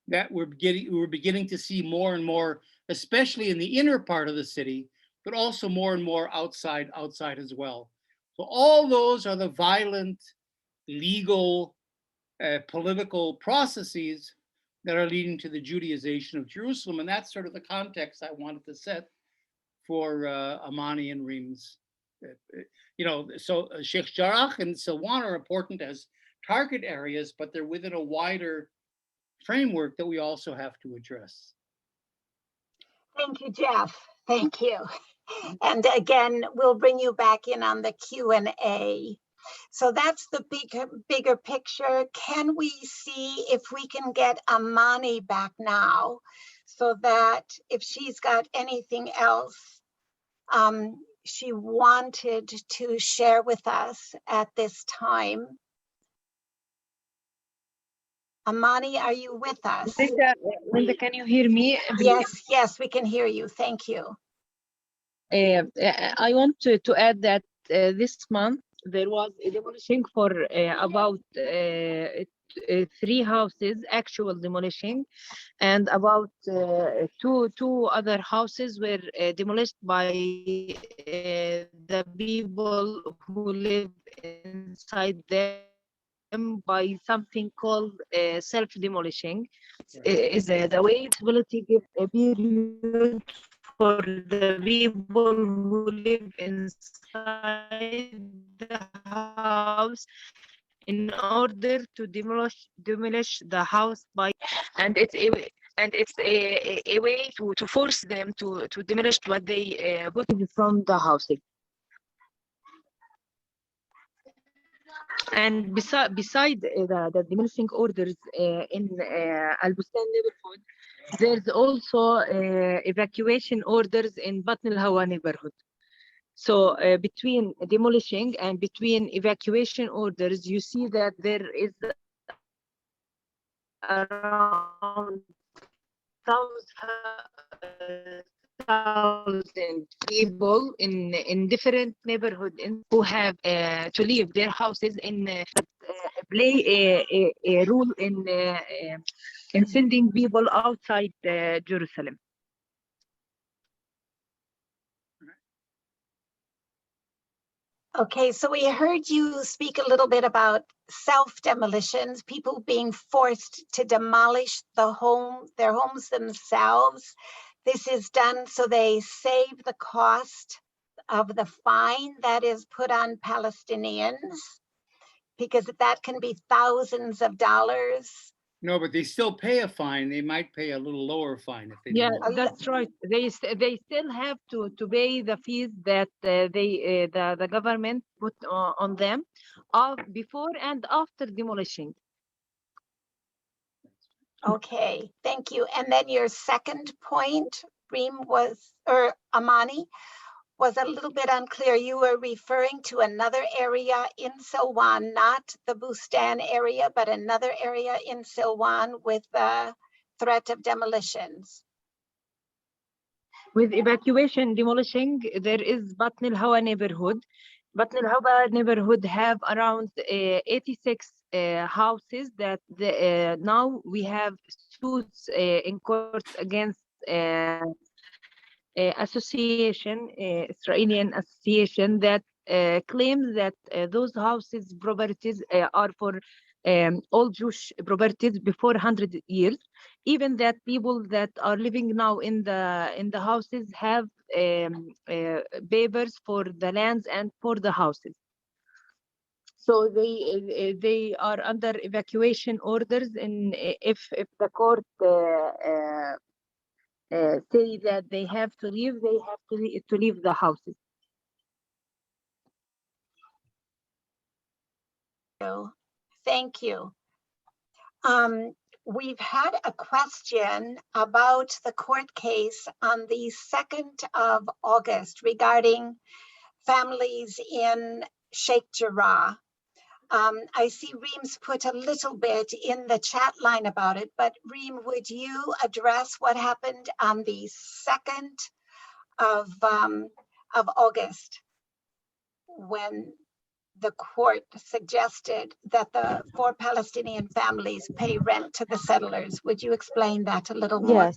Speaker 4: that we're beginning to see more and more, especially in the inner part of the city, but also more and more outside as well. So all those are the violent, legal, political processes that are leading to the Judaization of Jerusalem. And that's sort of the context I wanted to set for Amani and Reem's. So Sheikh Jarrah and Silwan are important as target areas, but they're within a wider framework that we also have to address.
Speaker 1: Thank you, Jeff. Thank you. And again, we'll bring you back in on the Q&A. So that's the bigger picture. Can we see if we can get Amani back now so that if she's got anything else she wanted to share with us at this time? Amani, are you with us?
Speaker 3: Linda, can you hear me?
Speaker 1: Yes, we can hear you. Thank you.
Speaker 3: I want to add that this month there was a demolition for about 3 houses, actual demolition, and about two other houses were demolished by the people who live inside them by something called self-demolishing. Is the way disability give a period for the people who live inside the house in order to demolish the house by, and it's a way to force them to demolish what they put from the housing. And beside the demolishing orders in Al Bustan neighborhood, there's also evacuation orders in Batn al Hawa neighborhood. So between demolishing and between evacuation orders, you see that there is around 1,000 people in different neighborhoods who have to leave their houses and play a role in sending people outside Jerusalem.
Speaker 1: Okay, so we heard you speak a little bit about self-demolitions, people being forced to demolish their homes themselves. This is done so they save the cost of the fine that is put on Palestinians, because that can be thousands of dollars.
Speaker 4: No, but they still pay a fine. They might pay a little lower fine if they
Speaker 3: want. That's right. They still have to pay the fees that the government put on them before and after demolishing.
Speaker 1: Okay, thank you. And then your second point, Reem, or Amani, was a little bit unclear. You were referring to another area in Silwan, not the Bustan area, but another area in Silwan with the threat of demolitions.
Speaker 3: With evacuation demolishing, there is Batn al Hawa neighborhood. Batn al Hawa neighborhood have around 86 houses that now we have suits in court against association, Israeli association that claims that those houses properties are for all Jewish properties before 100 years. Even that people that are living now in the houses have papers for the lands and for the houses. So they are under evacuation orders, and if the court say that they have to leave, they have to leave the houses.
Speaker 1: Thank you. We've had a question about the court case on the 2nd of August regarding families in Sheikh Jarrah. I see Reem's put a little bit in the chat line about it, but Reem, would you address what happened on the 2nd of August when the court suggested that the 4 Palestinian families pay rent to the settlers? Would you explain that a little more?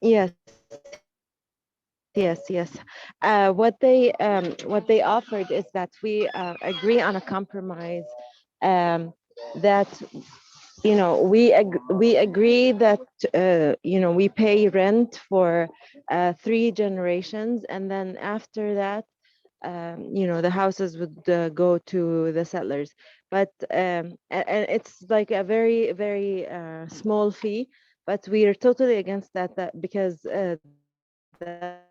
Speaker 2: Yes. What they offered is that we agree on a compromise, that we agree that we pay rent for 3 generations, and then after that the houses would go to the settlers, but and it's like a very, very small fee, but we are totally against that because that's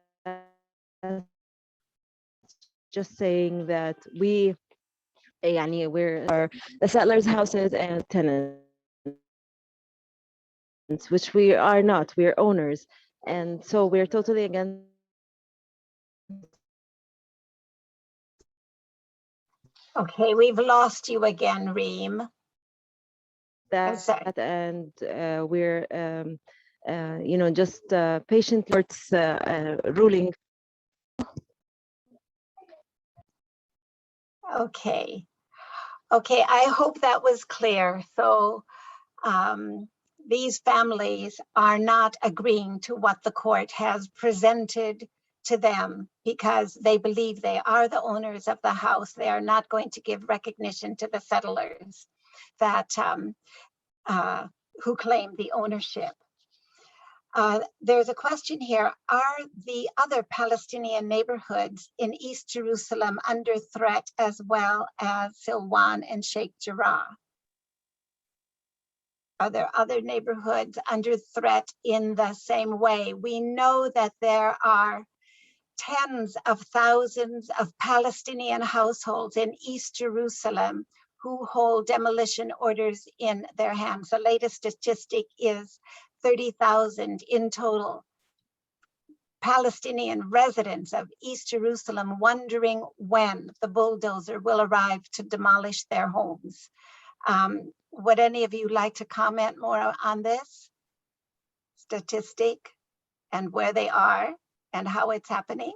Speaker 2: just saying that we're the settlers' houses and tenants, which we are not. We're owners, and so we're totally against
Speaker 1: Okay, we've lost you again, Reem.
Speaker 2: that, and we're just patient towards ruling.
Speaker 1: Okay, I hope that was clear. So these families are not agreeing to what the court has presented to them because they believe they are the owners of the house. They are not going to give recognition to the settlers that who claim the ownership. There's a question here. Are the other Palestinian neighborhoods in East Jerusalem under threat as well as Silwan and Sheikh Jarrah? Are there other neighborhoods under threat in the same way? We know that there are tens of thousands of Palestinian households in East Jerusalem who hold demolition orders in their hands. The latest statistic is 30,000 in total. Palestinian residents of East Jerusalem wondering when the bulldozer will arrive to demolish their homes. Would any of you like to comment more on this statistic and where they are and how it's happening?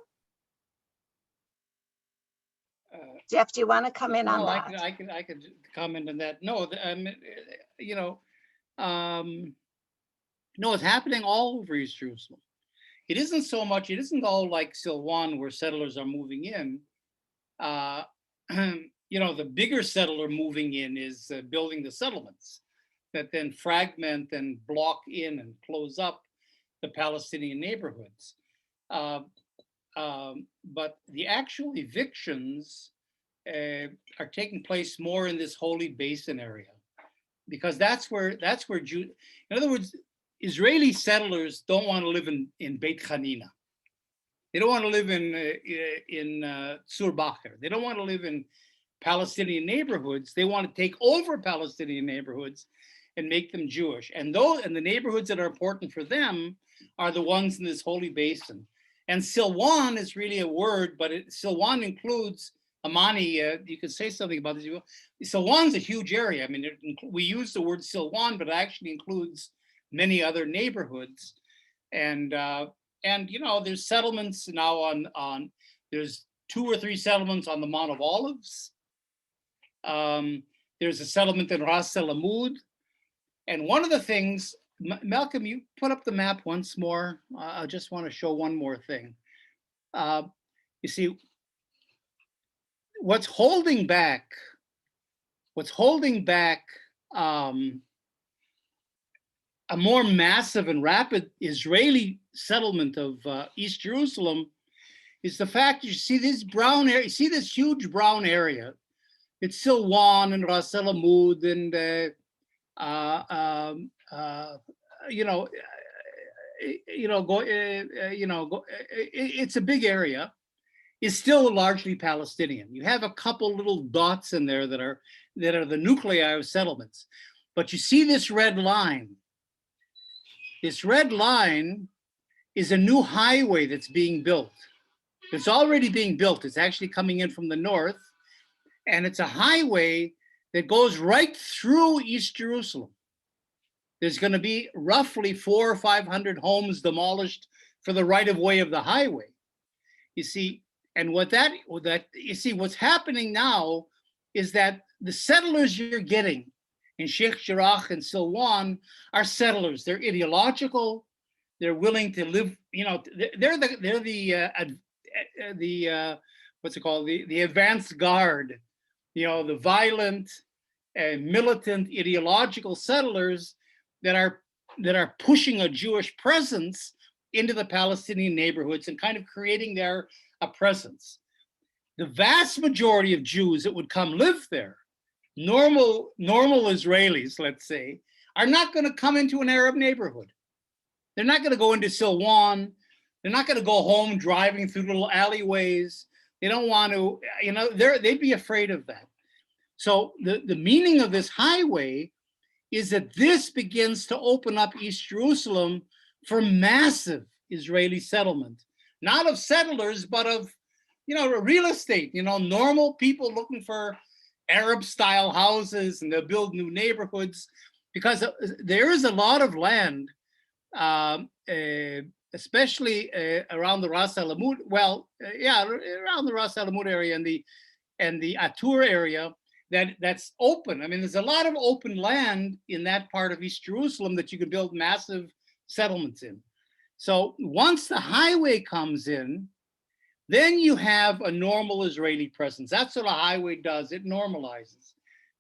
Speaker 1: Jeff, do you want to come in on that?
Speaker 4: I could comment on that. No, no, it's happening all over East Jerusalem. It isn't all like Silwan where settlers are moving in. The bigger settler moving in is building the settlements that then fragment and block in and close up the Palestinian neighborhoods. But the actual evictions are taking place more in this Holy Basin area, because that's where in other words, Israeli settlers don't want to live in Beit Hanina. They don't want to live in Sur Bacher. They don't want to live in Palestinian neighborhoods. They want to take over Palestinian neighborhoods and make them Jewish. And the neighborhoods that are important for them are the ones in this Holy Basin. And Silwan is really a word, but Silwan includes, Amani, you can say something about this. Silwan's a huge area. I mean, we use the word Silwan, but it actually includes many other neighborhoods. And you know, there's settlements now on there's 2 or 3 settlements on the Mount of Olives. There's a settlement in Ras El Amud. And one of the things, Malcolm, you put up the map once more. I just want to show one more thing. You see, what's holding back a more massive and rapid Israeli settlement of East Jerusalem is the fact you see this brown area, you see this huge brown area. It's Silwan and Ras El Amud and it's a big area. Is still largely Palestinian. You have a couple little dots in there that are the nuclei of settlements. But you see this red line. This red line is a new highway that's being built. It's already being built. It's actually coming in from the north. And it's a highway that goes right through East Jerusalem. There's going to be roughly 400 or 500 homes demolished for the right of way of the highway. You see, and what's happening now is that the settlers you're getting in Sheikh, Jarrah, and Silwan are settlers. They're ideological. They're willing to live. You know, they're the what's it called? The advanced guard. You know, the violent, militant, ideological settlers that are pushing a Jewish presence into the Palestinian neighborhoods and kind of creating there a presence. The vast majority of Jews that would come live there, normal Israelis, let's say, are not going to come into an Arab neighborhood. They're not going to go into Silwan. They're not going to go home driving through little alleyways. They don't want to, you know, they'd be afraid of that. So the meaning of this highway is that this begins to open up East Jerusalem for massive Israeli settlement, not of settlers, but of, you know, real estate, you know, normal people looking for Arab-style houses, and they'll build new neighborhoods because there is a lot of land, especially around the Ras El Amud. Well, around the Ras El Amud area and the Atur area that's open. I mean, there's a lot of open land in that part of East Jerusalem that you could build massive settlements in. So once the highway comes in, then you have a normal Israeli presence. That's what a highway does. It normalizes.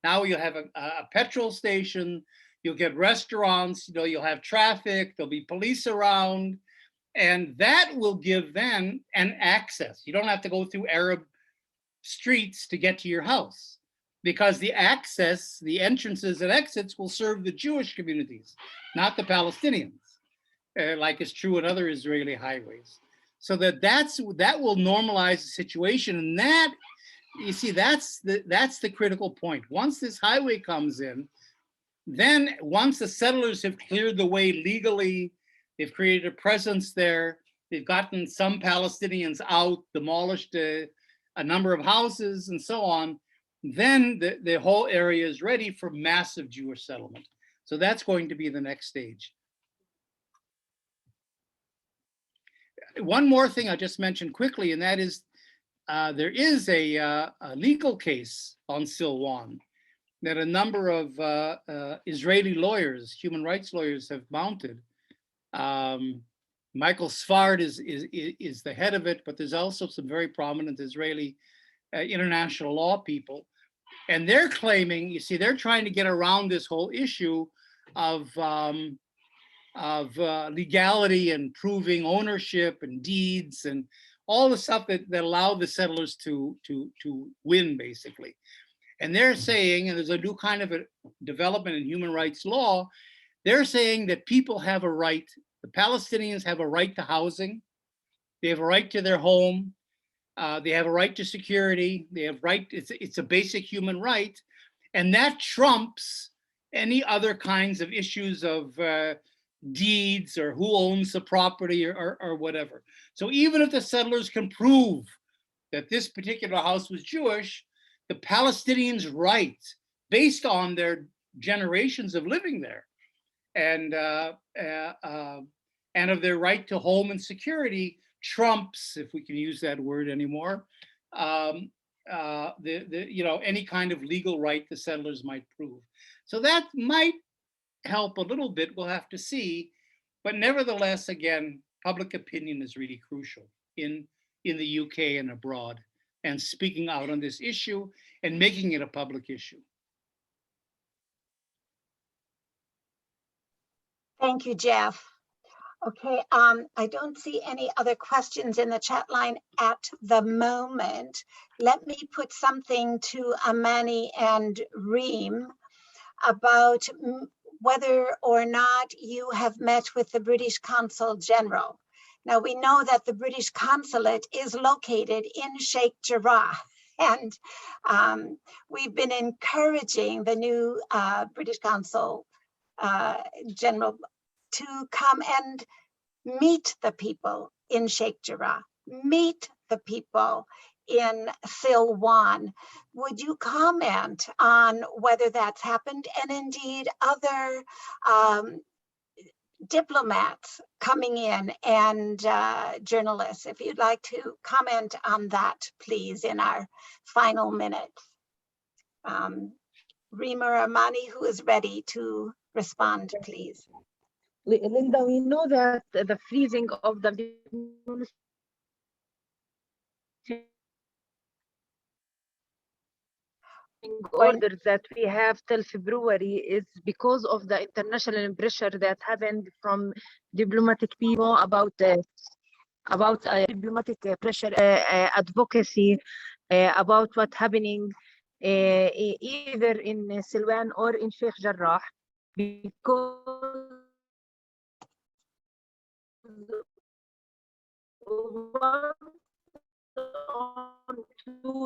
Speaker 4: Now you'll have a petrol station, you'll get restaurants, you know, you'll have traffic, there'll be police around, and that will give them an access. You don't have to go through Arab streets to get to your house because the access, the entrances and exits will serve the Jewish communities, not the Palestinians. Like is true in other Israeli highways. So that will normalize the situation. And that, you see, that's the critical point. Once this highway comes in, then once the settlers have cleared the way legally, they've created a presence there, they've gotten some Palestinians out, demolished a number of houses and so on, then the whole area is ready for massive Jewish settlement. So that's going to be the next stage. One more thing I just mentioned quickly, and that is there is a legal case on Silwan that a number of Israeli lawyers, human rights lawyers, have mounted. Michael Svard is the head of it, but there's also some very prominent Israeli international law people. And they're claiming, you see, they're trying to get around this whole issue of legality and proving ownership and deeds and all the stuff that allowed the settlers to win, basically. And they're saying, and there's a new kind of a development in human rights law, they're saying that people have a right, the Palestinians have a right to housing, they have a right to their home, they have a right to security, they have right, it's a basic human right, and that trumps any other kinds of issues of deeds or who owns the property or whatever. So even if the settlers can prove that this particular house was Jewish, the Palestinians' right, based on their generations of living there, and of their right to home and security, trumps, if we can use that word anymore, any kind of legal right the settlers might prove. So that might help a little bit. We'll have to see, but nevertheless, again, public opinion is really crucial in the UK and abroad, and speaking out on this issue and making it a public issue.
Speaker 1: Thank you, Jeff. Okay, I don't see any other questions in the chat line at the moment. Let me put something to Amani and Reem about whether or not you have met with the British Consul General. Now, we know that the British Consulate is located in Sheikh Jarrah, and we've been encouraging the new British Consul General to come and meet the people in Sheikh Jarrah, meet the people in Silwan. Would you comment on whether that's happened, and indeed other diplomats coming in and journalists? If you'd like to comment on that, please, in our final minutes. Reem or Amani, who is ready to respond, please.
Speaker 3: Linda, we know that the freezing of the order that we have till February is because of the international pressure that happened from diplomatic people about diplomatic pressure, advocacy about what's happening either in Silwan or in Sheikh Jarrah, because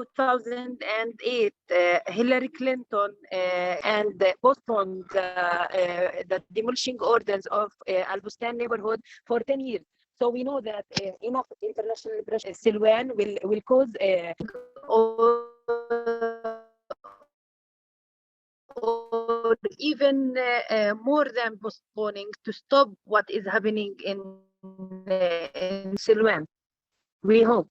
Speaker 3: 2008, Hillary Clinton and postponed the demolishing orders of Al Bustan neighborhood for 10 years. So we know that enough international pressure, Silwan will cause or even more than postponing, to stop what is happening in Silwan. We hope.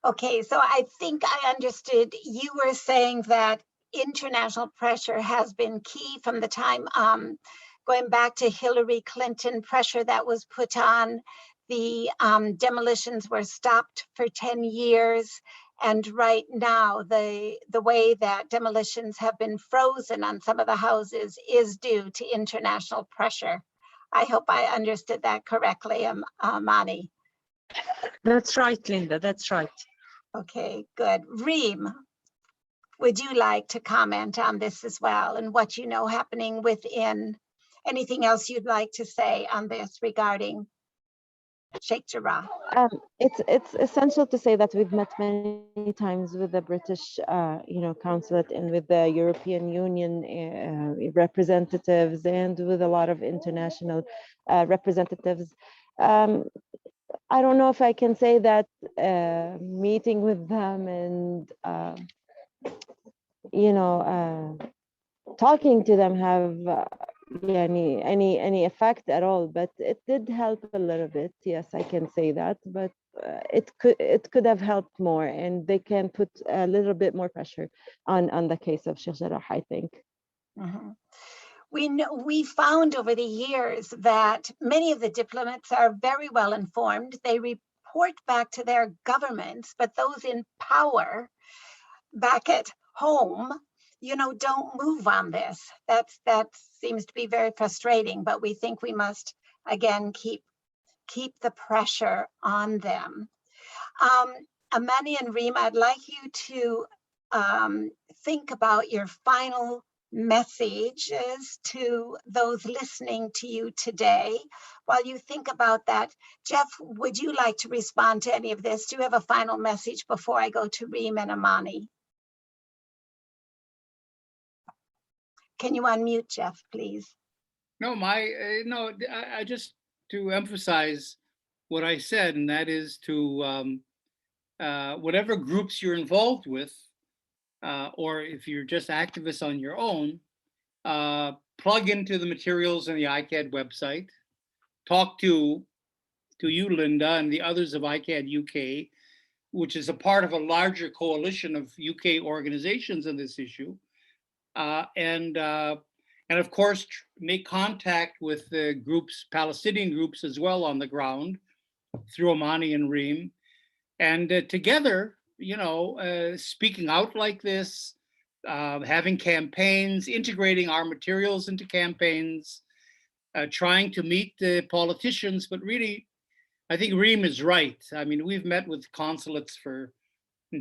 Speaker 1: Okay, so I think I understood you were saying that international pressure has been key from the time going back to Hillary Clinton, pressure that was put on. The demolitions were stopped for 10 years. And right now, the way that demolitions have been frozen on some of the houses is due to international pressure. I hope I understood that correctly, Amani.
Speaker 3: That's right, Linda, that's right.
Speaker 1: Okay, good. Reem, would you like to comment on this as well, and what you know happening within? Anything else you'd like to say on this regarding Sheikh Jarrah?
Speaker 2: It's essential to say that we've met many times with the British, consulate, and with the European Union representatives, and with a lot of international representatives. I don't know if I can say that meeting with them and talking to them have any effect at all, but it did help a little bit. Yes, I can say that, but it could have helped more, and they can put a little bit more pressure on the case of Sheikh Jarrah, I think.
Speaker 1: Mm-hmm. We found over the years that many of the diplomats are very well informed. They report back to their governments, but those in power back at home, don't move on this. That seems to be very frustrating, but we think we must, again, keep the pressure on them. Amani and Reem, I'd like you to think about your final messages to those listening to you today. While you think about that, Jeff, would you like to respond to any of this? Do you have a final message before I go to Reem and Amani? Can you unmute, Jeff, please?
Speaker 4: No, no, I just to emphasize what I said, and that is to whatever groups you're involved with, or if you're just activists on your own, plug into the materials on the ICAHD website, talk to you, Linda, and the others of ICAHD UK, which is a part of a larger coalition of UK organizations on this issue, and of course make contact with the groups, Palestinian groups as well on the ground through Amani and Reem, and together, speaking out like this, having campaigns, integrating our materials into campaigns, trying to meet the politicians, but really, I think Reem is right. I mean, we've met with consulates and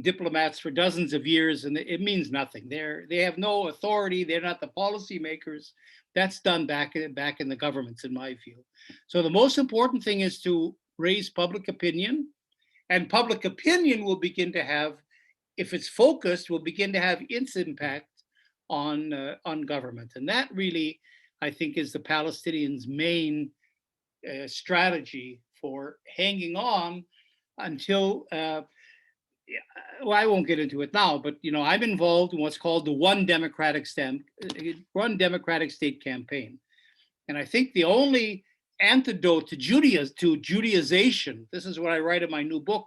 Speaker 4: diplomats for dozens of years, and it means nothing. They have no authority. They're not the policymakers. That's done back in the governments, in my view. So the most important thing is to raise public opinion, and public opinion will begin to have, if it's focused, will begin to have its impact on government. And that really, I think, is the Palestinians' main strategy for hanging on until, well, I won't get into it now, but I'm involved in what's called the One Democratic State campaign. And I think the only antidote to Judaization, this is what I write in my new book,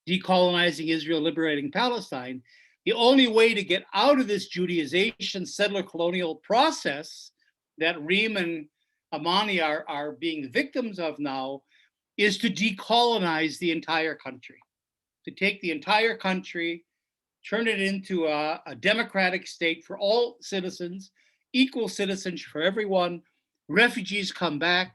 Speaker 4: Decolonizing Israel, Liberating Palestine, the only way to get out of this Judaization settler colonial process that Reem and Amani are being victims of now is to decolonize the entire country, to take the entire country, turn it into a democratic state for all citizens, equal citizenship for everyone, refugees come back,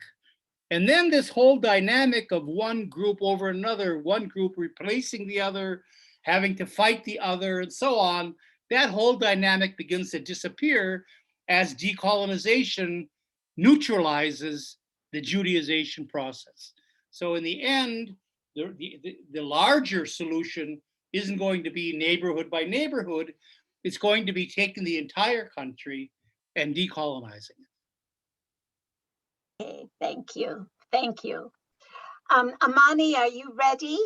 Speaker 4: and then this whole dynamic of one group over another, one group replacing the other, having to fight the other, and so on, that whole dynamic begins to disappear as decolonization neutralizes the Judaization process. So in the end, the larger solution isn't going to be neighborhood by neighborhood. It's going to be taking the entire country and decolonizing it.
Speaker 1: Okay, thank you. Thank you. Amani, are you ready?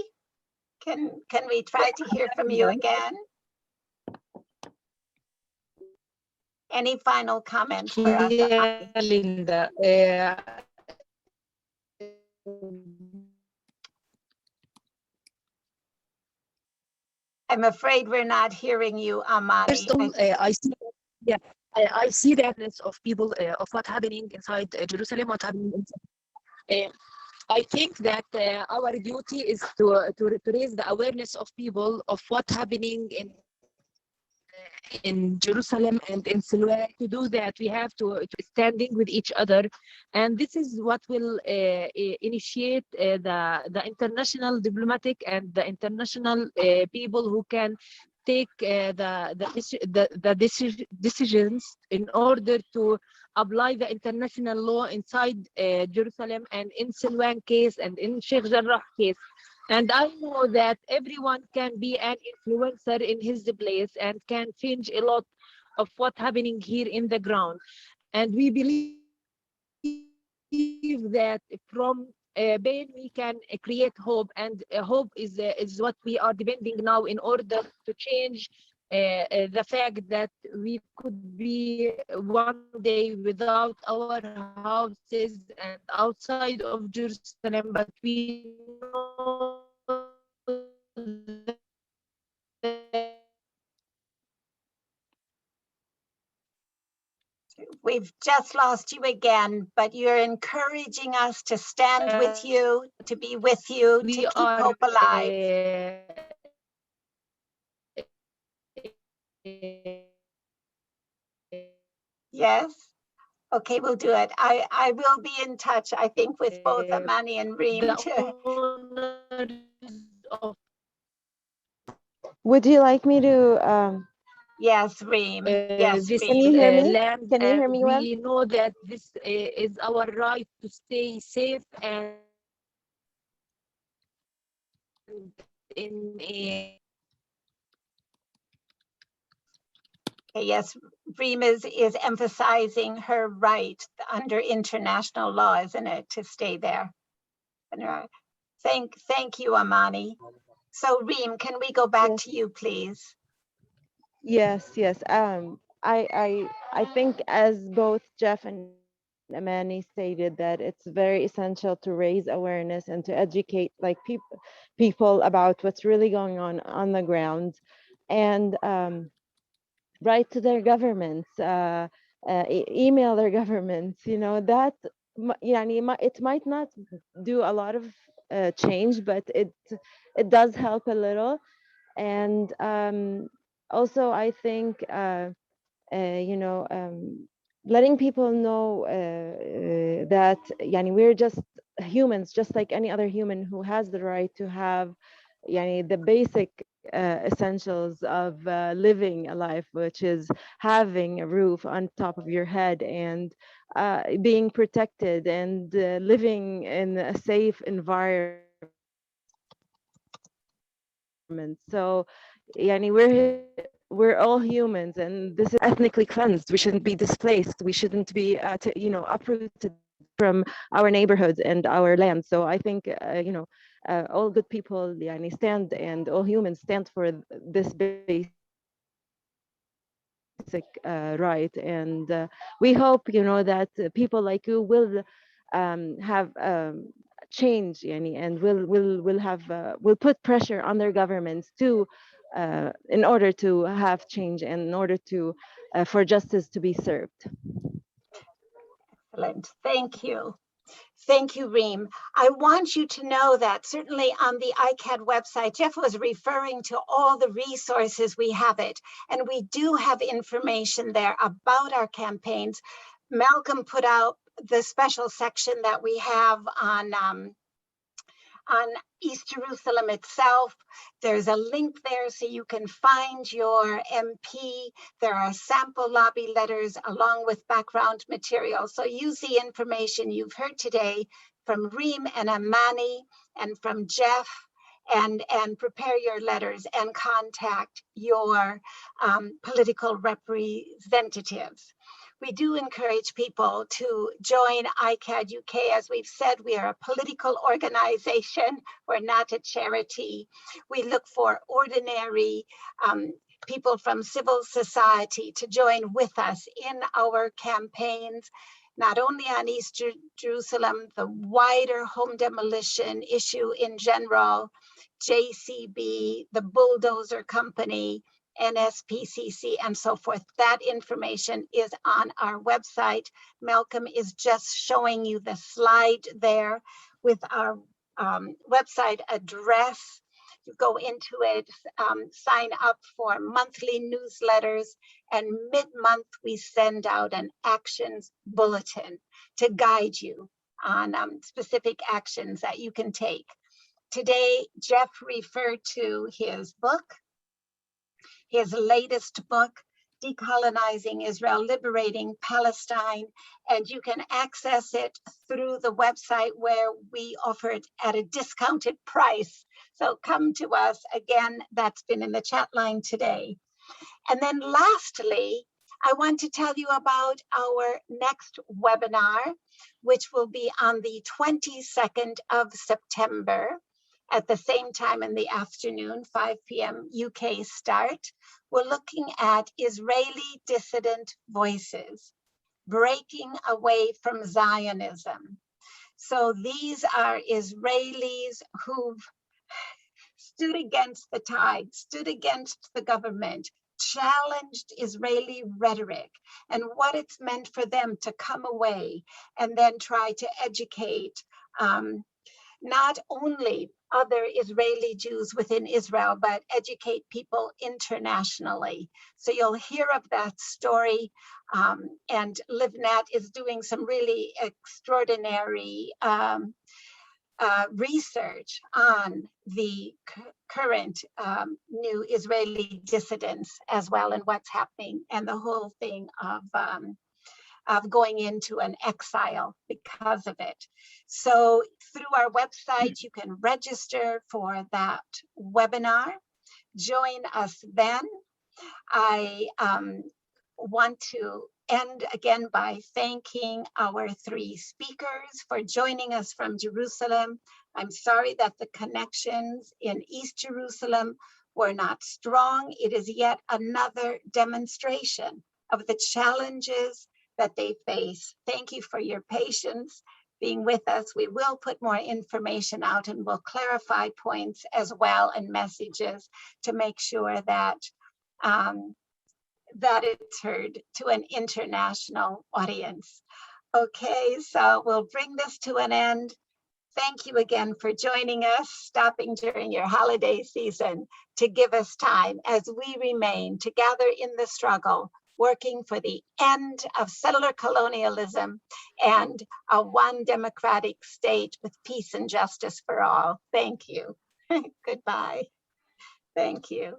Speaker 1: Can we try to hear from you again? Any final comments for us?
Speaker 3: Yeah, Linda.
Speaker 1: I'm afraid we're not hearing you, Amani.
Speaker 5: First of all, I see the evidence of people of what's happening inside Jerusalem, what's happening inside. I think that our duty is to raise the awareness of people of what's happening in Jerusalem and in Silwan. To do that, we have to standing with each other, and this is what will initiate the international diplomatic and the international people who can take the decisions in order to apply the international law inside Jerusalem and in Silwan case and in Sheikh Jarrah case. And I know that everyone can be an influencer in his place and can change a lot of what's happening here in the ground. And we believe that from pain we can create hope, and hope is what we are depending now in order to change the fact that we could be one day without our houses and outside of Jerusalem, but we know
Speaker 1: We've just lost you again, but you're encouraging us to stand with you, to be with you, to keep hope alive. Yes? Okay, we'll do it. I will be in touch, I think, with both Amani and Reem.
Speaker 2: Would you like me to?
Speaker 1: Yes, Reem. Yes,
Speaker 5: this
Speaker 2: Can you hear me?
Speaker 5: land,
Speaker 2: Can you hear me well?
Speaker 5: We know that this is our right to stay safe and in a
Speaker 1: Okay, yes, Reem is emphasizing her right under international law, isn't it, to stay there? Thank you, Amani. So Reem, can we go back
Speaker 2: Yes.
Speaker 1: to you, please?
Speaker 2: Yes, yes. I think as both Jeff and Amani stated that it's very essential to raise awareness and to educate like people about what's really going on the ground, and write to their governments, email their governments. You know that it might not do a lot of change, but it does help a little. And also I think letting people know that we're just humans, just like any other human who has the right to have the basic essentials of living a life, which is having a roof on top of your head and being protected and living in a safe environment. So we're all humans, and this is ethnically cleansed. We shouldn't be displaced. We shouldn't be uprooted from our neighborhoods and our land. So I think all good people stand, and all humans stand for this basic right. And we hope that people like you will have change, and will put pressure on their governments to in order to have change, and in order to for justice to be served.
Speaker 1: Excellent. Thank you. Thank you, Reem. I want you to know that certainly on the ICAHD website, Jeff was referring to all the resources we have it, and we do have information there about our campaigns. Malcolm put out the special section that we have on East Jerusalem itself. There's a link there so you can find your MP. There are sample lobby letters along with background material. So use the information you've heard today from Reem and Amani and from Jeff, and prepare your letters and contact your political representatives. We do encourage people to join ICAHD UK. As we've said, we are a political organization. We're not a charity. We look for ordinary people from civil society to join with us in our campaigns, not only on East Jerusalem, the wider home demolition issue in general, JCB, the bulldozer company, NSPCC, and so forth. That information is on our website. Malcolm is just showing you the slide there with our website address. You go into it, sign up for monthly newsletters, and mid-month we send out an actions bulletin to guide you on specific actions that you can take. Today, Jeff referred to his book, his latest book, Decolonizing Israel, Liberating Palestine, and you can access it through the website where we offer it at a discounted price. So come to us. Again, that's been in the chat line today. And then lastly, I want to tell you about our next webinar, which will be on the 22nd of September. At the same time in the afternoon, 5 p.m. UK start. We're looking at Israeli dissident voices, breaking away from Zionism. So these are Israelis who've stood against the tide, stood against the government, challenged Israeli rhetoric and what it's meant for them to come away and then try to educate not only other Israeli Jews within Israel, but educate people internationally. So you'll hear of that story, and LiveNet is doing some really extraordinary research on the current new Israeli dissidents as well, and what's happening, and the whole thing of going into an exile because of it. So through our website, you can register for that webinar. Join us then. I want to end again by thanking our three speakers for joining us from Jerusalem. I'm sorry that the connections in East Jerusalem were not strong. It is yet another demonstration of the challenges that they face. Thank you for your patience being with us. We will put more information out and we'll clarify points as well and messages to make sure that that it's heard to an international audience. Okay, so we'll bring this to an end. Thank you again for joining us, stopping during your holiday season to give us time as we remain together in the struggle, working for the end of settler colonialism and a one democratic state with peace and justice for all. Thank you. Goodbye. Thank you.